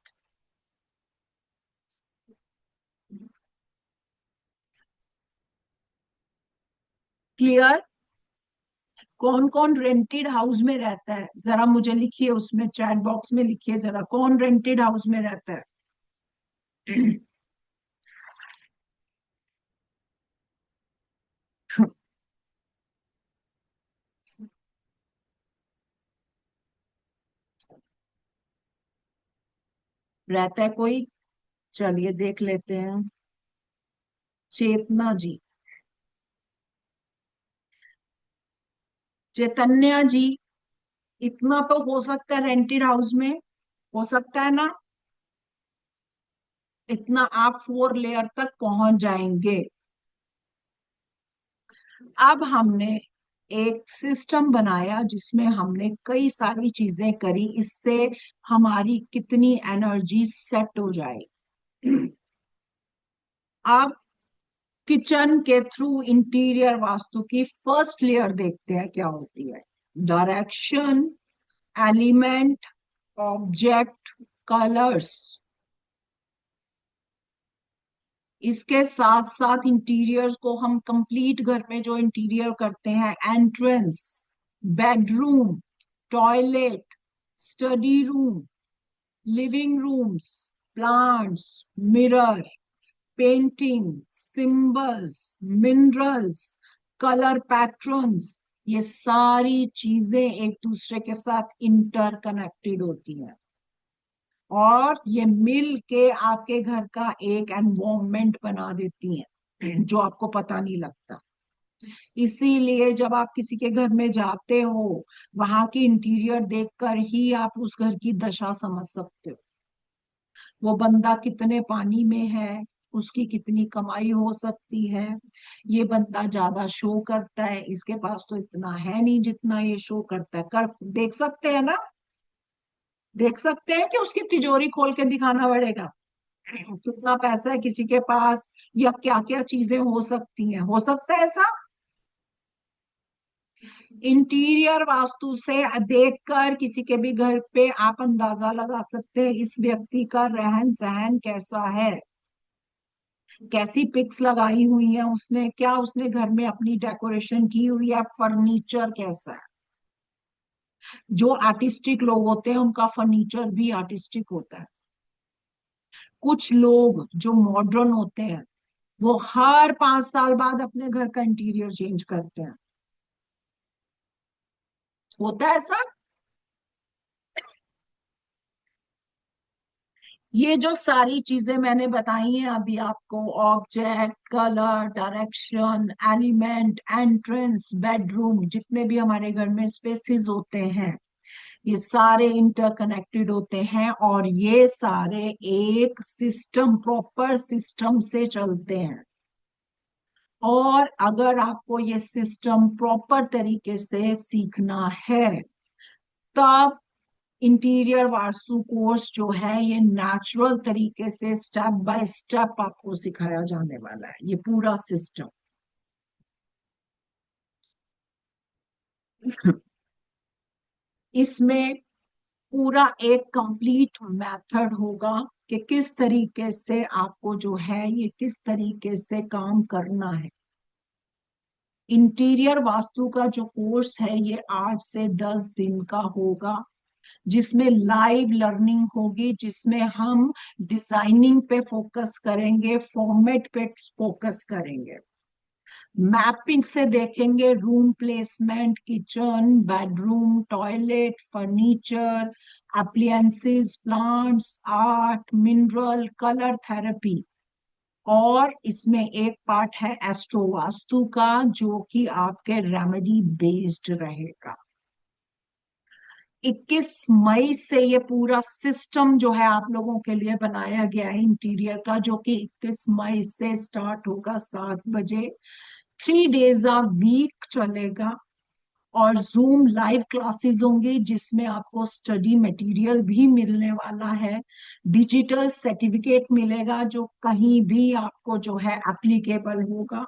क्लियर? कौन कौन रेंटेड हाउस में रहता है जरा मुझे लिखिए, उसमें चैट बॉक्स में लिखिए जरा, कौन रेंटेड हाउस में रहता है? रहता है कोई? चलिए देख लेते हैं। चेतना जी, चैतन्या जी, इतना तो हो सकता है रेंटेड हाउस में, हो सकता है ना, इतना आप 4 लेयर तक पहुंच जाएंगे। अब हमने एक सिस्टम बनाया जिसमें हमने कई सारी चीजें करी, इससे हमारी कितनी एनर्जी सेट हो जाए। अब किचन के थ्रू इंटीरियर वास्तु की फर्स्ट लेयर देखते हैं क्या होती है। Direction, element, object, colours. इसके साथ साथ इंटीरियर को हम कंप्लीट घर में जो इंटीरियर करते हैं, entrance, bedroom, toilet, study room, living rooms, plants, mirror, painting, symbols, minerals, colour patterns, ये सारी चीजें एक दूसरे के साथ इंटरकनेक्टेड होती हैं और ये मिल के आपके घर का एक एनवायरनमेंट बना देती हैं जो आपको पता नहीं लगता। इसीलिए जब आप किसी के घर में जाते हो, वहां की इंटीरियर देखकर ही आप उस घर की दशा समझ सकते हो। वो बंदा कितने पानी में है, उसकी कितनी कमाई हो सकती है, ये बंदा ज्यादा शो करता है, इसके पास तो इतना है नहीं जितना ये शो करता है। कर देख सकते हैं ना, देख सकते हैं कि उसकी तिजोरी खोल के दिखाना पड़ेगा कितना पैसा है किसी के पास, या क्या क्या चीजें हो सकती हैं, हो सकता है ऐसा। इंटीरियर वास्तु से देखकर किसी के भी घर पे आप अंदाजा लगा सकते हैं इस व्यक्ति का रहन सहन कैसा है, कैसी पिक्स लगाई हुई है उसने, क्या उसने घर में अपनी डेकोरेशन की हुई है, फर्नीचर कैसा है। जो आर्टिस्टिक लोग होते हैं उनका फर्नीचर भी आर्टिस्टिक होता है। कुछ लोग जो मॉडर्न होते हैं वो हर 5 साल बाद अपने घर का इंटीरियर चेंज करते हैं, होता है ऐसा। ये जो सारी चीजें मैंने बताई हैं अभी आपको, object, colour, direction, element, entrance, bedroom, जितने भी हमारे घर में स्पेसेस होते हैं, ये सारे इंटरकनेक्टेड होते हैं और ये सारे एक सिस्टम, प्रॉपर सिस्टम से चलते हैं। और अगर आपको ये सिस्टम प्रॉपर तरीके से सीखना है, तब इंटीरियर वास्तु कोर्स जो है ये नेचुरल तरीके से स्टेप बाय स्टेप आपको सिखाया जाने वाला है, ये पूरा सिस्टम। इसमें पूरा एक कंप्लीट मेथड होगा कि किस तरीके से आपको जो है ये किस तरीके से काम करना है। इंटीरियर वास्तु का जो कोर्स है ये 8 से 10 दिन का होगा, जिसमें लाइव लर्निंग होगी, जिसमें हम डिजाइनिंग पे फोकस करेंगे, फॉर्मेट पे फोकस करेंगे, मैपिंग से देखेंगे room placement, kitchen, bedroom, toilet, furniture, appliances, plants, art, mineral, colour therapy. और इसमें एक पार्ट है एस्ट्रो वास्तु का जो कि आपके रेमेडी बेस्ड रहेगा। 21 मई से ये पूरा सिस्टम जो है आप लोगों के लिए बनाया गया है इंटीरियर का, जो कि 21 मई से स्टार्ट होगा 7 बजे, 3 डेज अ वीक चलेगा। और जूम लाइव क्लासेस होंगी जिसमें आपको स्टडी मटेरियल भी मिलने वाला है, डिजिटल सर्टिफिकेट मिलेगा जो कहीं भी आपको जो है एप्लीकेबल होगा।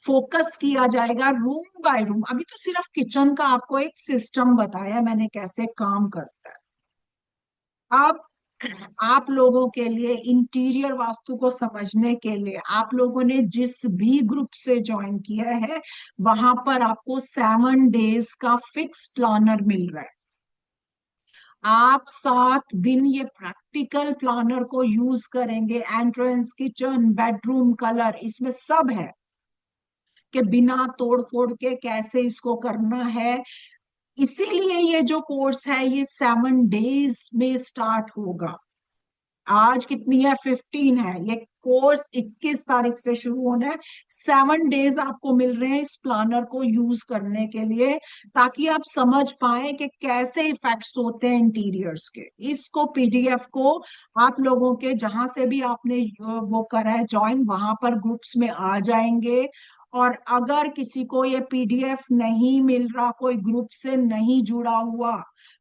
फोकस किया जाएगा रूम बाय रूम। अभी तो सिर्फ किचन का आपको एक सिस्टम बताया मैंने कैसे काम करता है। अब आप लोगों के लिए इंटीरियर वास्तु को समझने के लिए आप लोगों ने जिस भी ग्रुप से ज्वाइन किया है, वहां पर आपको 7 डेज का फिक्स प्लानर मिल रहा है। आप 7 दिन ये प्रैक्टिकल प्लानर को यूज करेंगे, एंट्रेंस, किचन, बेडरूम, कलर, इसमें सब है कि बिना तोड़ फोड़ के कैसे इसको करना है। इसीलिए ये जो कोर्स है ये 7 डेज में स्टार्ट होगा। आज कितनी है, 15 है। ये कोर्स 21 तारीख से शुरू होना है। 7 डेज आपको मिल रहे हैं इस प्लानर को यूज करने के लिए, ताकि आप समझ पाए कि कैसे इफेक्ट्स होते हैं इंटीरियर्स के। इसको पीडीएफ को आप लोगों के जहां से भी आपने वो करा है ज्वाइन, वहां पर ग्रुप्स में आ जाएंगे। और अगर किसी को ये पीडीएफ नहीं मिल रहा, कोई ग्रुप से नहीं जुड़ा हुआ,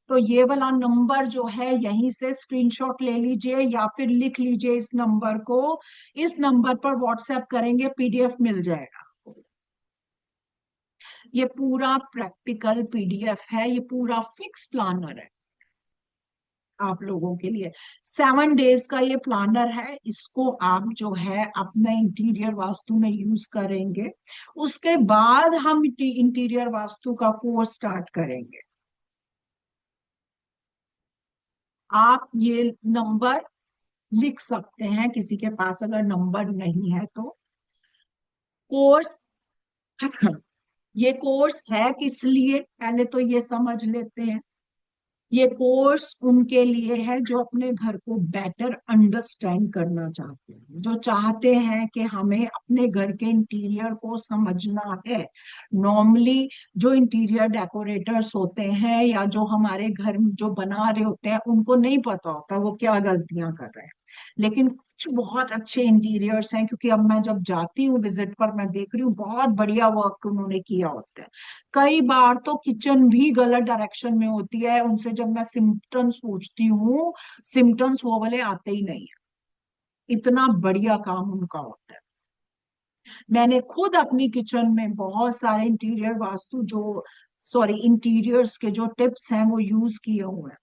तो ये वाला नंबर जो है यहीं से स्क्रीनशॉट ले लीजिए या फिर लिख लीजिए इस नंबर को। इस नंबर पर व्हाट्सएप करेंगे, पीडीएफ मिल जाएगा। ये पूरा प्रैक्टिकल पीडीएफ है, ये पूरा फिक्स प्लानर है आप लोगों के लिए। 7 डेज का ये प्लानर है, इसको आप जो है अपने इंटीरियर वास्तु में यूज करेंगे। उसके बाद हम इंटीरियर वास्तु का कोर्स स्टार्ट करेंगे। आप ये नंबर लिख सकते हैं, किसी के पास अगर नंबर नहीं है तो। कोर्स ये कोर्स है किस लिए, पहले तो ये समझ लेते हैं। ये कोर्स उनके लिए है जो अपने घर को बेटर अंडरस्टैंड करना चाहते हैं, जो चाहते हैं कि हमें अपने घर के इंटीरियर को समझना है। नॉर्मली जो इंटीरियर डेकोरेटर्स होते हैं या जो हमारे घर जो बना रहे होते हैं, उनको नहीं पता होता वो क्या गलतियां कर रहे हैं। लेकिन कुछ बहुत अच्छे इंटीरियर्स हैं, क्योंकि अब मैं जब जाती हूँ विजिट पर, मैं देख रही हूँ बहुत बढ़िया वर्क उन्होंने किया होता है। कई बार तो किचन भी गलत डायरेक्शन में होती है, उनसे जब मैं सिम्टम्स पूछती हूँ, सिम्टम्स वो वाले आते ही नहीं है। इतना बढ़िया काम उनका होता है। मैंने खुद अपनी किचन में बहुत सारे इंटीरियर वास्तु जो, सॉरी, इंटीरियर्स के जो टिप्स हैं वो यूज किए हुए हैं।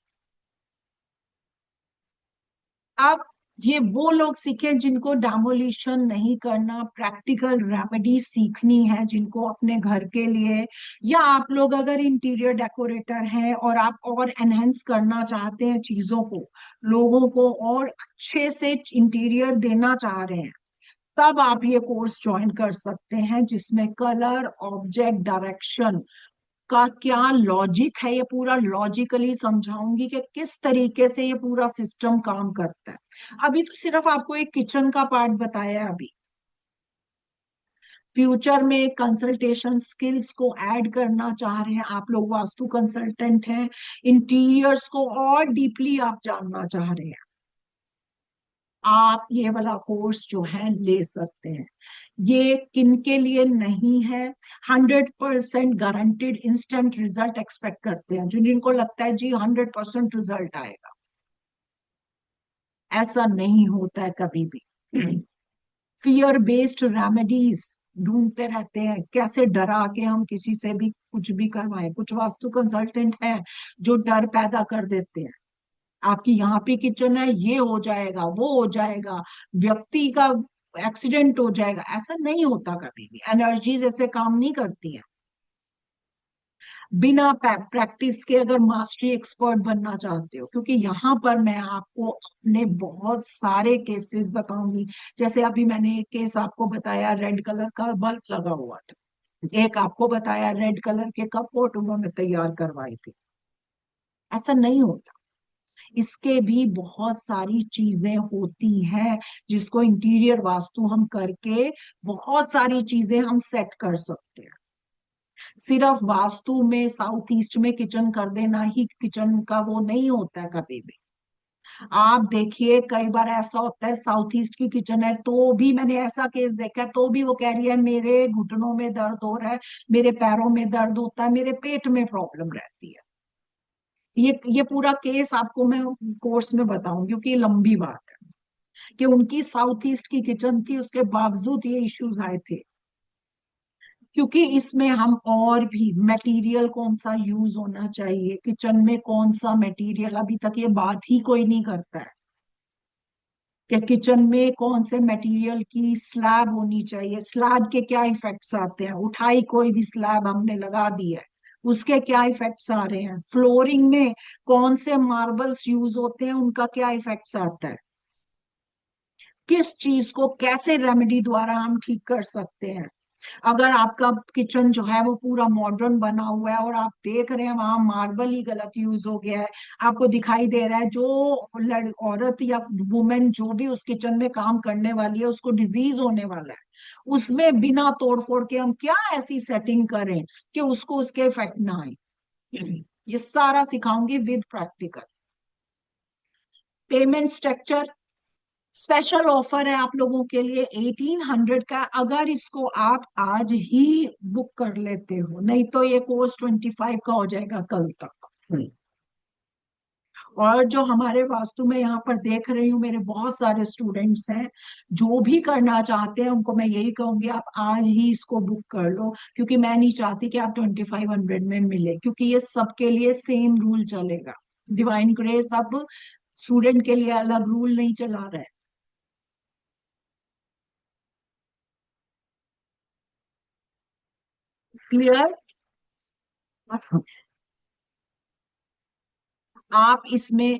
अब ये वो लोग सीखे जिनको डेमोलिशन नहीं करना, प्रैक्टिकल रेमेडी सीखनी है, जिनको अपने घर के लिए, या आप लोग अगर इंटीरियर डेकोरेटर हैं और आप और एनहेंस करना चाहते हैं चीजों को, लोगों को और अच्छे से इंटीरियर देना चाह रहे हैं, तब आप ये कोर्स ज्वाइन कर सकते हैं, जिसमें कलर, ऑब्जेक्ट, डायरेक्शन का क्या लॉजिक है, ये पूरा लॉजिकली समझाऊंगी कि किस तरीके से ये पूरा सिस्टम काम करता है। अभी तो सिर्फ आपको एक किचन का पार्ट बताया है। अभी फ्यूचर में कंसल्टेशन स्किल्स को ऐड करना चाह रहे हैं, आप लोग वास्तु कंसल्टेंट हैं, इंटीरियर्स को और डीपली आप जानना चाह रहे हैं, आप ये वाला कोर्स जो है ले सकते हैं। ये किनके लिए नहीं है, 100% गारंटेड इंस्टेंट रिजल्ट एक्सपेक्ट करते हैं, जो जिनको लगता है जी 100% रिजल्ट आएगा। ऐसा नहीं होता है कभी भी। फियर बेस्ड रेमेडीज ढूंढते रहते हैं, कैसे डरा के हम किसी से भी कुछ भी करवाएं। कुछ वास्तु कंसल्टेंट है जो डर पैदा कर देते हैं, आपकी यहाँ पे किचन है, ये हो जाएगा, वो हो जाएगा, व्यक्ति का एक्सीडेंट हो जाएगा। ऐसा नहीं होता कभी भी, एनर्जीज ऐसे काम नहीं करती हैं। बिना प्रैक्टिस के अगर मास्टरी एक्सपर्ट बनना चाहते हो, क्योंकि यहाँ पर मैं आपको अपने बहुत सारे केसेस बताऊंगी। जैसे अभी मैंने एक केस आपको बताया, रेड कलर का बल्ब लगा हुआ था। एक आपको बताया रेड कलर के कपबोर्ड उन्होंने तैयार करवाए थे। ऐसा नहीं होता, इसके भी बहुत सारी चीजें होती हैं, जिसको इंटीरियर वास्तु हम करके बहुत सारी चीजें हम सेट कर सकते हैं। सिर्फ वास्तु में साउथ ईस्ट में किचन कर देना ही किचन का वो नहीं होता है कभी भी। आप देखिए कई बार ऐसा होता है साउथ ईस्ट की किचन है, तो भी मैंने ऐसा केस देखा है, तो भी वो कह रही है मेरे घुटनों में दर्द हो रहा है, मेरे पैरों में दर्द होता है, मेरे पेट में प्रॉब्लम रहती है। ये पूरा केस आपको मैं कोर्स में बताऊं, क्योंकि ये लंबी बात है कि उनकी साउथ ईस्ट की किचन थी, उसके बावजूद ये इश्यूज आए थे। क्योंकि इसमें हम और भी मटेरियल कौन सा यूज होना चाहिए किचन में, कौन सा मटेरियल, अभी तक ये बात ही कोई नहीं करता है कि किचन में कौन से मटेरियल की स्लैब होनी चाहिए, स्लैब के क्या इफेक्ट्स आते हैं, उठाई कोई भी स्लैब हमने लगा दी है, उसके क्या इफेक्ट्स आ रहे हैं, फ्लोरिंग में कौन से मार्बल्स यूज होते हैं, उनका क्या इफेक्ट्स आता है, किस चीज को कैसे रेमेडी द्वारा हम ठीक कर सकते हैं। अगर आपका किचन जो है वो पूरा मॉडर्न बना हुआ है और आप देख रहे हैं वहां मार्बल ही गलत यूज हो गया है, आपको दिखाई दे रहा है जो औरत या वुमेन जो भी उस किचन में काम करने वाली है उसको डिजीज होने वाला है, उसमें बिना तोड़ फोड़ के हम क्या ऐसी सेटिंग करें कि उसको उसके इफेक्ट ना आए। ये सारा सिखाऊंगी with practical. Payment structure, special offer है आप लोगों के लिए 1800 का, अगर इसको आप आज ही बुक कर लेते हो, नहीं तो ये कोर्स 25 का हो जाएगा कल तक। और जो हमारे वास्तु में यहाँ पर देख रही हूँ मेरे बहुत सारे स्टूडेंट्स हैं, जो भी करना चाहते हैं उनको मैं यही कहूंगी आप आज ही इसको बुक कर लो, क्योंकि मैं नहीं चाहती कि आप 2500 में मिले, क्योंकि ये सबके लिए सेम रूल चलेगा। डिवाइन ग्रेस अब स्टूडेंट के लिए अलग रूल नहीं चला रहा है। क्लियर? आप इसमें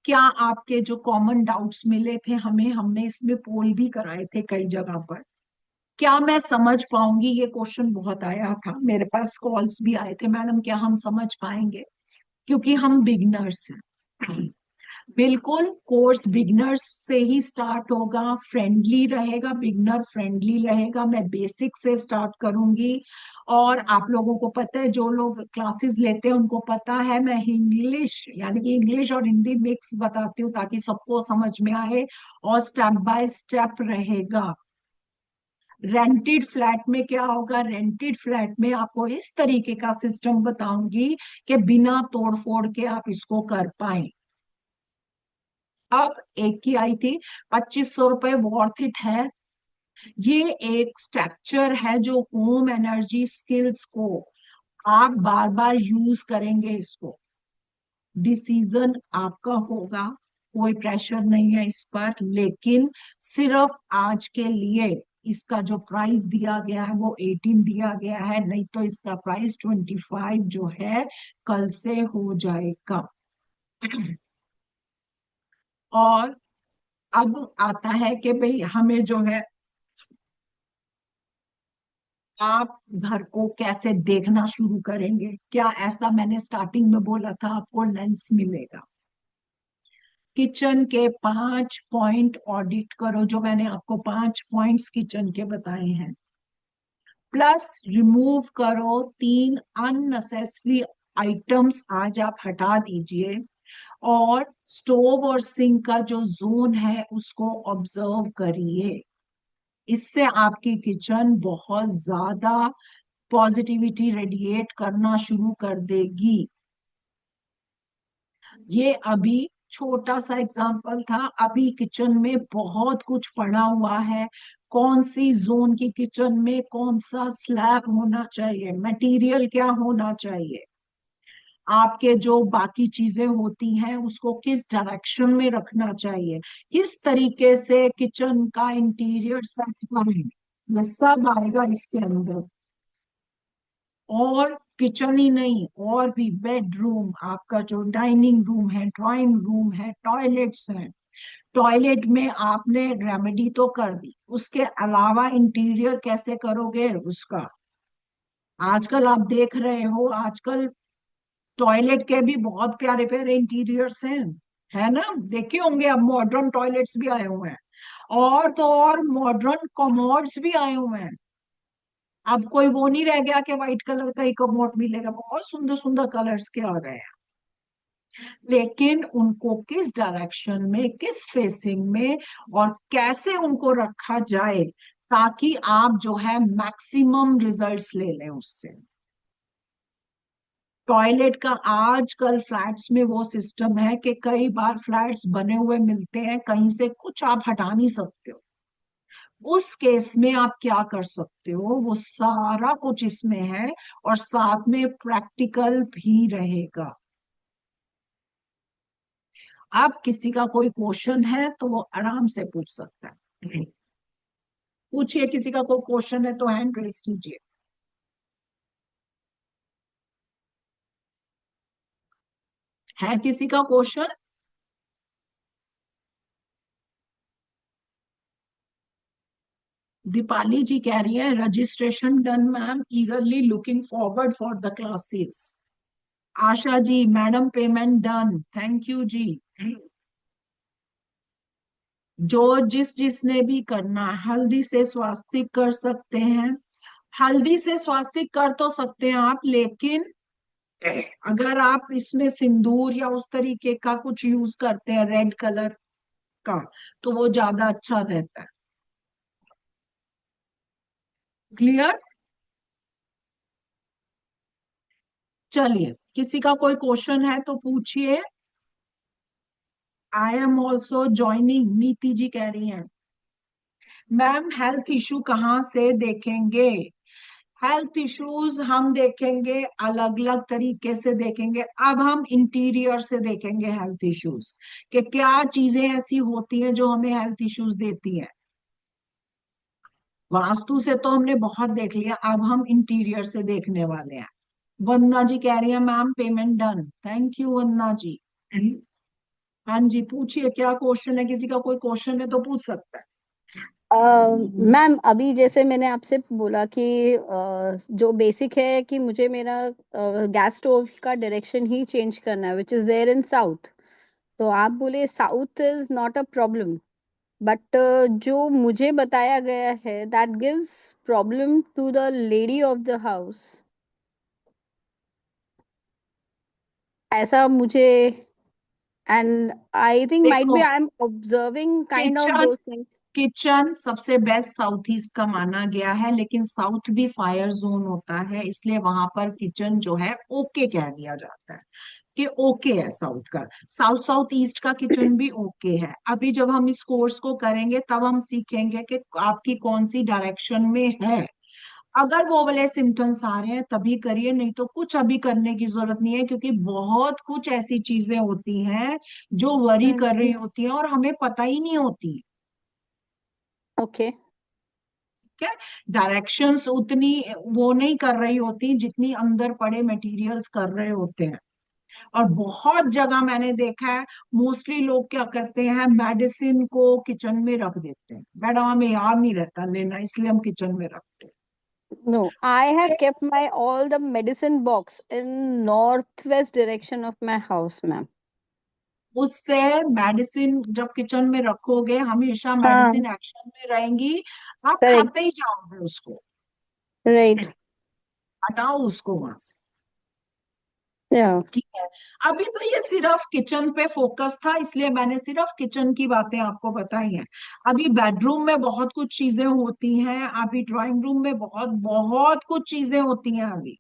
क्या, आपके जो कॉमन डाउट्स मिले थे हमें, हमने इसमें पोल भी कराए थे कई जगह पर, क्या मैं समझ पाऊंगी, ये क्वेश्चन बहुत आया था, मेरे पास कॉल्स भी आए थे, मैडम क्या हम समझ पाएंगे, क्योंकि हम बिगनर्स हैं। बिल्कुल, कोर्स बिगनर्स से ही स्टार्ट होगा, फ्रेंडली रहेगा, बिगनर फ्रेंडली रहेगा, मैं बेसिक से स्टार्ट करूंगी। और आप लोगों को पता है, जो लोग क्लासेस लेते हैं उनको पता है, मैं इंग्लिश यानी कि इंग्लिश और हिंदी मिक्स बताती हूँ ताकि सबको समझ में आए, और स्टेप बाय स्टेप रहेगा। रेंटेड फ्लैट में क्या होगा, रेंटेड फ्लैट में आपको इस तरीके का सिस्टम बताऊंगी कि बिना तोड़ फोड़ के आप इसको कर पाए। अब एक की आई थी 2500 रुपए, वॉर्थ इट है। ये एक स्ट्रक्चर है जो होम एनर्जी स्किल्स को आप बार बार यूज करेंगे, इसको डिसीजन आपका होगा, कोई प्रेशर नहीं है इस पर, लेकिन सिर्फ आज के लिए इसका जो प्राइस दिया गया है वो 18 दिया गया है, नहीं तो इसका प्राइस 25 जो है कल से हो जाएगा। और अब आता है कि भाई हमें जो है, आप घर को कैसे देखना शुरू करेंगे, क्या ऐसा मैंने स्टार्टिंग में बोला था आपको लेंस मिलेगा। किचन के 5 पॉइंट ऑडिट करो, जो मैंने आपको 5 पॉइंट्स किचन के बताए हैं, प्लस रिमूव करो 3 अननेसेसरी आइटम्स, आज आप हटा दीजिए। और स्टोव और सिंक का जो जोन है उसको ऑब्जर्व करिए, इससे आपकी किचन बहुत ज्यादा पॉजिटिविटी रेडिएट करना शुरू कर देगी। ये अभी छोटा सा एग्जांपल था, अभी किचन में बहुत कुछ पड़ा हुआ है, कौन सी जोन की किचन में कौन सा स्लैब होना चाहिए, मटेरियल क्या होना चाहिए, आपके जो बाकी चीजें होती हैं उसको किस डायरेक्शन में रखना चाहिए, किस तरीके से किचन का इंटीरियर सेट करें, ये सब आएगा इसके अंदर। और किचन ही नहीं, और भी बेडरूम, आपका जो डाइनिंग रूम है, ड्राइंग रूम है, टॉयलेट्स हैं, टॉयलेट में आपने रेमेडी तो कर दी, उसके अलावा इंटीरियर कैसे करोगे उसका। आजकल आप देख रहे हो, आजकल टॉयलेट के भी बहुत प्यारे प्यारे इंटीरियर्स हैं, है ना, देखे होंगे, अब मॉडर्न टॉयलेट्स भी आए हुए हैं, और तो और मॉडर्न कमोड्स भी आए हुए हैं। अब कोई वो नहीं रह गया कि व्हाइट कलर का ही कमोड मिलेगा, बहुत सुंदर सुंदर कलर्स के आ गए हैं, लेकिन उनको किस डायरेक्शन में, किस फेसिंग में, और कैसे उनको रखा जाए ताकि आप जो है मैक्सिमम रिजल्ट्स ले लें उससे। टॉयलेट का आजकल फ्लैट्स में वो सिस्टम है कि कई बार फ्लैट्स बने हुए मिलते हैं, कहीं से कुछ आप हटा नहीं सकते हो, उस केस में आप क्या कर सकते हो, वो सारा कुछ इसमें है, और साथ में प्रैक्टिकल भी रहेगा। आप किसी का कोई क्वेश्चन है तो वो आराम से पूछ सकता है, पूछिए, किसी का कोई क्वेश्चन है तो हैंड रेस कीजिए। है किसी का क्वेश्चन? दीपाली जी कह रही है registration done ma'am, eagerly looking forward for the classes. Asha ji madam payment done, thank you जी। जो जिसने भी करना है, हल्दी से स्वास्तिक कर सकते हैं। हल्दी से स्वास्तिक कर तो सकते हैं आप, लेकिन अगर आप इसमें सिंदूर या उस तरीके का कुछ यूज करते हैं रेड कलर का, तो वो ज्यादा अच्छा रहता है। क्लियर? चलिए, किसी का कोई क्वेश्चन है तो पूछिए। आई एम ऑल्सो ज्वाइनिंग, नीति जी कह रही हैं। मैम हेल्थ इशू कहाँ से देखेंगे? हेल्थ इश्यूज हम देखेंगे अलग अलग तरीके से देखेंगे। अब हम इंटीरियर से देखेंगे हेल्थ इश्यूज, कि क्या चीजें ऐसी होती हैं जो हमें हेल्थ इश्यूज देती हैं। वास्तु से तो हमने बहुत देख लिया, अब हम इंटीरियर से देखने वाले हैं। वंदना जी कह रही है ma'am payment done, thank you Vandana ji. हाँ जी, पूछिए क्या क्वेश्चन है, किसी का कोई क्वेश्चन है तो पूछ सकता है। मैम अभी जैसे मैंने आपसे बोला कि जो बेसिक है कि मुझे मेरा गैस स्टोव का डायरेक्शन ही चेंज करना है which is there in south. तो आप बोले south is not a problem, but जो मुझे बताया गया है that gives problem to the lady of the house, ऐसा मुझे, and I think might be देखो, I am observing kind of kitchen those things. Kitchen सबसे बेस्ट साउथ ईस्ट का माना गया है, लेकिन साउथ भी फायर जोन होता है, इसलिए वहां पर किचन जो है ओके कह दिया जाता है कि ओके है साउथ का। साउथ साउथ ईस्ट का किचन भी ओके है। अभी जब हम इस कोर्स को करेंगे तब हम सीखेंगे कि आपकी कौन सी डायरेक्शन में है। अगर वो वाले सिम्टम्स आ रहे हैं तभी करिए, नहीं तो कुछ अभी करने की जरूरत नहीं है, क्योंकि बहुत कुछ ऐसी चीजें होती हैं जो वरी कर रही होती हैं और हमें पता ही नहीं होती। ओके। क्या डायरेक्शंस उतनी वो नहीं कर रही होती जितनी अंदर पड़े मटेरियल्स कर रहे होते हैं। और बहुत जगह मैंने देखा है, मोस्टली लोग क्या करते हैं, मेडिसिन को किचन में रख देते हैं। मैडम हमें याद नहीं रहता लेना, इसलिए हम किचन में रखते No, I have kept my all the medicine box in northwest direction of my house, ma'am. हैं। उससे मेडिसिन जब किचन में रखोगे, हमेशा हाँ, मेडिसिन एक्शन में रहेंगी, आप correct, खाते ही जाओगे उसको। right. हटाओ उसको वहां से। Yeah. ठीक है। अभी तो ये सिर्फ किचन पे फोकस था, इसलिए मैंने सिर्फ किचन की बातें आपको बताई हैं। अभी बेडरूम में बहुत कुछ चीजें होती हैं, अभी ड्राइंग रूम में बहुत बहुत कुछ चीजें होती हैं। अभी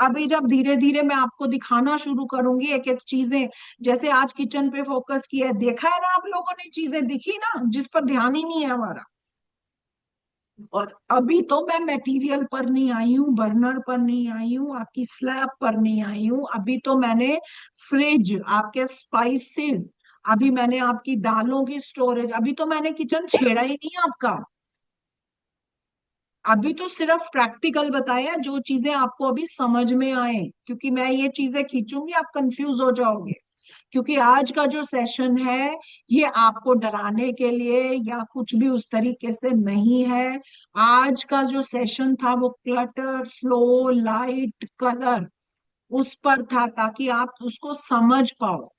अभी जब धीरे धीरे मैं आपको दिखाना शुरू करूंगी एक एक चीजें, जैसे आज किचन पे फोकस किया है, देखा है ना आप लोगों ने, चीजें दिखी ना जिस पर ध्यान ही नहीं है हमारा। और अभी तो मैं मटेरियल पर नहीं आई हूँ, बर्नर पर नहीं आई हूँ, आपकी स्लैब पर नहीं आई हूँ। अभी तो मैंने फ्रिज, आपके स्पाइसेस, अभी मैंने आपकी दालों की स्टोरेज, अभी तो मैंने किचन छेड़ा ही नहीं आपका। अभी तो सिर्फ प्रैक्टिकल बताया जो चीजें आपको अभी समझ में आए, क्योंकि मैं ये चीजें खींचूंगी आप कंफ्यूज हो जाओगे। क्योंकि आज का जो सेशन है ये आपको डराने के लिए या कुछ भी उस तरीके से नहीं है। आज का जो सेशन था वो क्लटर, फ्लो, लाइट, कलर, उस पर था, ताकि आप उसको समझ पाओ।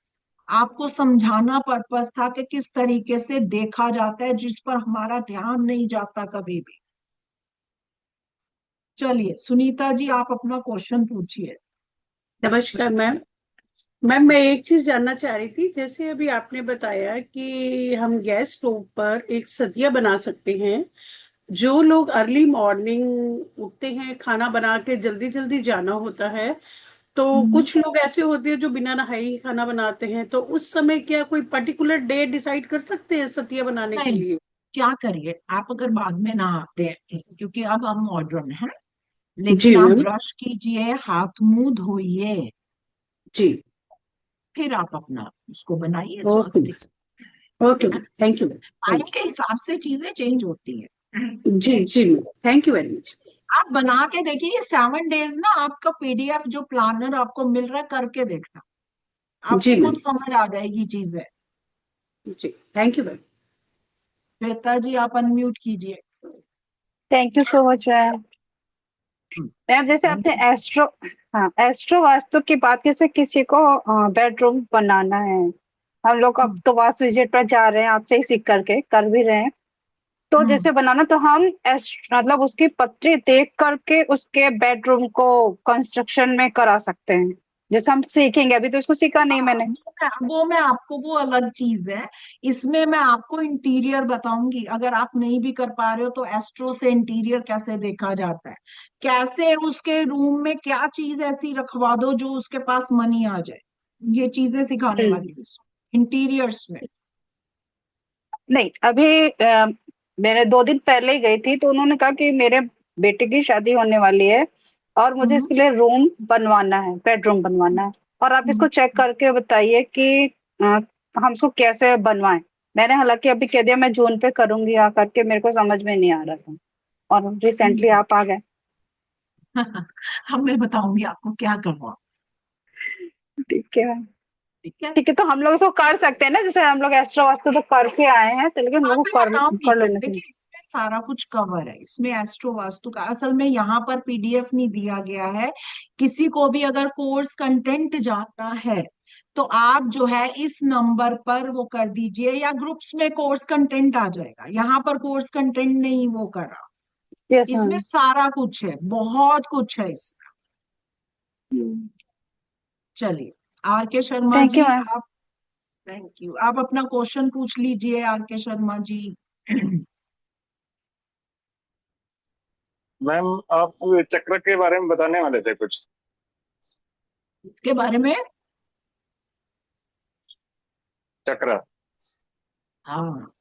आपको समझाना पर्पस था कि किस तरीके से देखा जाता है, जिस पर हमारा ध्यान नहीं जाता कभी भी। चलिए सुनीता जी, आप अपना क्वेश्चन पूछिए। नमस्कार मैम। मैम मैं एक चीज जानना चाह रही थी, जैसे अभी आपने बताया कि हम गैस स्टोव पर एक सदिया बना सकते हैं। जो लोग अर्ली मॉर्निंग उठते हैं, खाना बना के जल्दी जल्दी जाना होता है, तो हम्म, कुछ लोग ऐसे होते हैं जो बिना नहाए ही खाना बनाते हैं, तो उस समय क्या कोई पर्टिकुलर डे डिसाइड कर सकते हैं सदिया बनाने के नहीं, लिए? क्या करिए आप, अगर बाद में नहाते हैं क्योंकि अब हम मॉडर्न है, जी लेकिन आप मैम। ब्रश कीजिए, हाथ मुंह धोइए, जी। फिर आप अपना उसको बनाइए okay. Swastik. Okay ma'am, thank you ma'am, time thank के हिसाब से चीजें चेंज होती हैं। यू। जी जी ma'am, thank you very much. आप बना के देखिए, ये 7 डेज ना आपका पीडीएफ जो प्लानर आपको मिल रहा है, करके देखना, जी आपको मैम। खुद समझ आ जाएगी चीजें। जी, थैंक यू मैम। श्वेता जी आप अनम्यूट कीजिए। Thank you so much ma'am. Ma'am जैसे थैंक आपने यू। एस्ट्रो, हाँ एस्ट्रो वास्तु की बात, जैसे किसी को बेडरूम बनाना है, हम लोग अब तो वास्तु विजिट पर जा रहे हैं, आपसे ही सीख करके कर भी रहे हैं, तो जैसे बनाना तो हम मतलब उसकी पत्री देख करके उसके बेडरूम को कंस्ट्रक्शन में करा सकते हैं, जैसे हम सीखेंगे, अभी तो इसको सीखा नहीं हाँ, मैंने। वो मैं आपको, वो अलग चीज है। इसमें मैं आपको इंटीरियर बताऊंगी। अगर आप नहीं भी कर पा रहे हो तो एस्ट्रो से इंटीरियर कैसे देखा जाता है, कैसे उसके रूम में क्या चीज ऐसी रखवा दो जो उसके पास मनी आ जाए, ये चीजें सिखाने हम्म, वाली हूँ इंटीरियर्स में। नहीं अभी मैंने 2 दिन पहले ही गई थी, तो उन्होंने कहा कि मेरे बेटे की शादी होने वाली है और मुझे हम्म, इसके लिए रूम बनवाना है, बेडरूम बनवाना है, और आप हम्म, इसको चेक करके बताइए कि हम इसको कैसे बनवाएं। मैंने हालांकि अभी कह दिया मैं जून पे करूंगी आकर के, मेरे को समझ में नहीं आ रहा था, और रिसेंटली हम्म। आप आ गए। अब मैं बताऊंगी आपको क्या करवा। ठीक है, ठीक है। ठीक है, तो हम लोग इसको कर सकते हैं ना, जैसे हम लोग एस्ट्रो वास्तु तो करके आए हैं, तो लेकिन हम हाँ, लोग को मैं कर बताऊंगी। कर लेना चाहिए। देखिए, इसमें सारा कुछ कवर है, इसमें एस्ट्रो वास्तु का। असल में यहाँ पर पीडीएफ नहीं दिया गया है। किसी को भी अगर कोर्स कंटेंट जानना है तो आप जो है इस नंबर पर वो कर दीजिए, या ग्रुप्स में कोर्स कंटेंट आ जाएगा। यहाँ पर कोर्स कंटेंट नहीं वो करा। यस इसमें मैम। सारा कुछ है, बहुत कुछ है इसमें। चलिए, R K Sharma thank you जी मैम। आप। Thank you. आप अपना क्वेश्चन पूछ लीजिए are K Sharma ji. Ma'am आप चक्र के बारे में बताने वाले थे कुछ। इसके बारे में। चक्र। हाँ,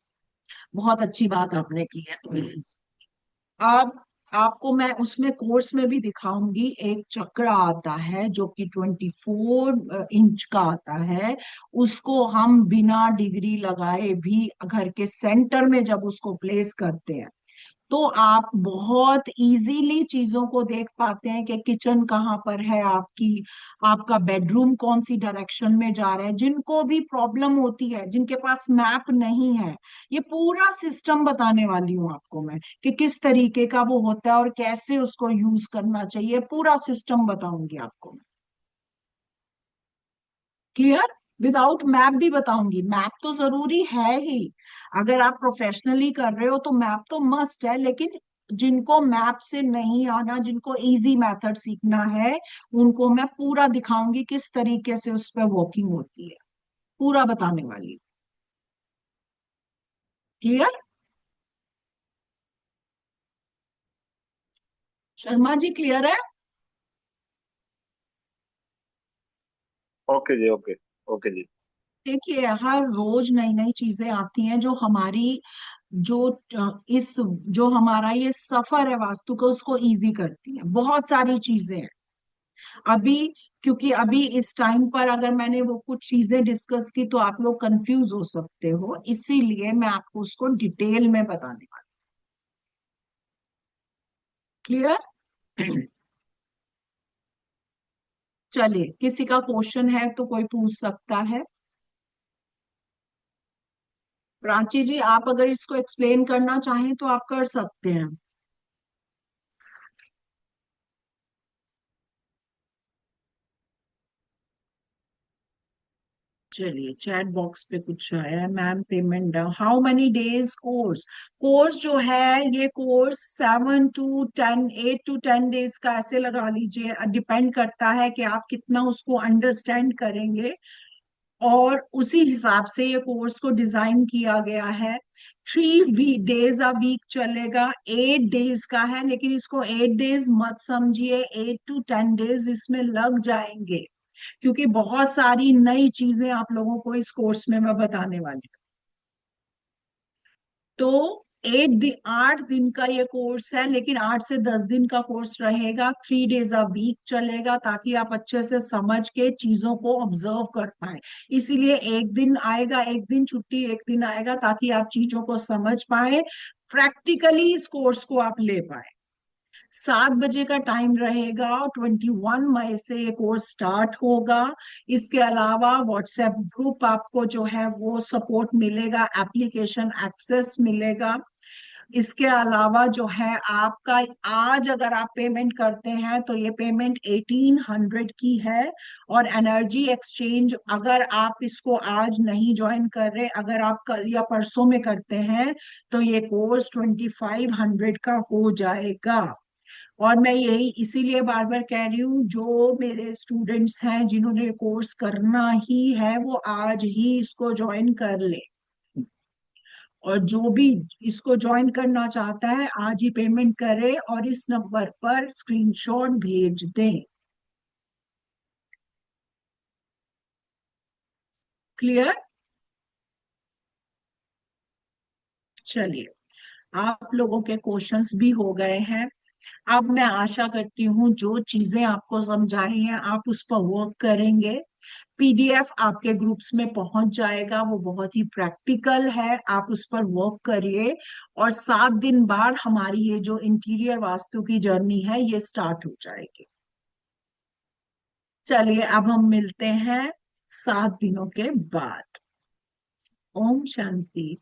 बहुत अच्छी बात आपने की है। अब आपको मैं उसमें कोर्स में भी दिखाऊंगी। एक चक्र आता है जो कि 24 इंच का आता है। उसको हम बिना डिग्री लगाए भी घर के सेंटर में जब उसको प्लेस करते हैं तो आप बहुत इजीली चीजों को देख पाते हैं कि किचन कहाँ पर है आपकी, आपका बेडरूम कौन सी डायरेक्शन में जा रहा है। जिनको भी प्रॉब्लम होती है, जिनके पास मैप नहीं है, ये पूरा सिस्टम बताने वाली हूँ आपको मैं कि किस तरीके का वो होता है और कैसे उसको यूज करना चाहिए। पूरा सिस्टम बताऊंगी आपको। क्लियर? विदाउट मैप भी बताऊंगी। मैप तो जरूरी है ही। अगर आप प्रोफेशनली कर रहे हो तो मैप तो मस्ट है, लेकिन जिनको मैप से नहीं आना, जिनको इजी मेथड सीखना है, उनको मैं पूरा दिखाऊंगी किस तरीके से उस पर वर्किंग होती है। पूरा बताने वाली। क्लियर? शर्मा जी क्लियर है? ओके जी, ओके। ओके जी। देखिए, हर रोज नई नई चीजें आती हैं जो हमारी, जो इस, जो हमारा ये सफर है वास्तु का उसको इजी करती है। बहुत सारी चीजें हैं अभी। क्योंकि अभी इस टाइम पर अगर मैंने वो कुछ चीजें डिस्कस की तो आप लोग कंफ्यूज हो सकते हो, इसीलिए मैं आपको उसको डिटेल में बताने वाली। क्लियर? चलिए, किसी का क्वेश्चन है तो कोई पूछ सकता है। प्राची जी, आप अगर इसको एक्सप्लेन करना चाहें तो आप कर सकते हैं। चलिए, चैट बॉक्स पे कुछ आया है। Ma'am payment, how many days course? Course जो है, ये कोर्स 7 to 10, 8 to 10 डेज का ऐसे लगा लीजिए। डिपेंड करता है कि आप कितना उसको अंडरस्टैंड करेंगे, और उसी हिसाब से ये कोर्स को डिजाइन किया गया है। 3 डेज अ वीक चलेगा। 8 डेज का है, लेकिन इसको 8 डेज मत समझिए, 8 to 10 डेज इसमें लग जाएंगे, क्योंकि बहुत सारी नई चीजें आप लोगों को इस कोर्स में मैं बताने वाली हूँ। तो 8 दिन 8 दिन का ये कोर्स है, लेकिन 8 से 10 दिन का कोर्स रहेगा। 3 डेज अ वीक चलेगा, ताकि आप अच्छे से समझ के चीजों को ऑब्जर्व कर पाए। इसीलिए एक दिन आएगा, एक दिन छुट्टी, एक दिन आएगा, ताकि आप चीजों को समझ पाए, प्रैक्टिकली इस कोर्स को आप ले पाए। 7 बजे का टाइम रहेगा, 21 मई से ये कोर्स स्टार्ट होगा। इसके अलावा व्हाट्सएप ग्रुप आपको जो है वो सपोर्ट मिलेगा, एप्लीकेशन एक्सेस मिलेगा। इसके अलावा जो है आपका, आज अगर आप पेमेंट करते हैं तो ये पेमेंट 1800 की है। और एनर्जी एक्सचेंज अगर आप इसको आज नहीं ज्वाइन कर रहे, अगर आप कल या परसों में करते हैं तो ये कोर्स 2500 का हो जाएगा। और मैं यही इसीलिए बार बार कह रही हूँ, जो मेरे स्टूडेंट्स हैं जिन्होंने कोर्स करना ही है वो आज ही इसको ज्वाइन कर ले। और जो भी इसको ज्वाइन करना चाहता है आज ही पेमेंट करे और इस नंबर पर स्क्रीनशॉट भेज दें। क्लियर? चलिए, आप लोगों के क्वेश्चंस भी हो गए हैं। अब मैं आशा करती हूँ जो चीजें आपको समझाई हैं आप उस पर वर्क करेंगे। पीडीएफ आपके ग्रुप्स में पहुंच जाएगा, वो बहुत ही प्रैक्टिकल है, आप उस पर वर्क करिए। और 7 दिन बाद हमारी ये जो इंटीरियर वास्तु की जर्नी है ये स्टार्ट हो जाएगी। चलिए, अब हम मिलते हैं 7 दिनों के बाद। ओम शांति।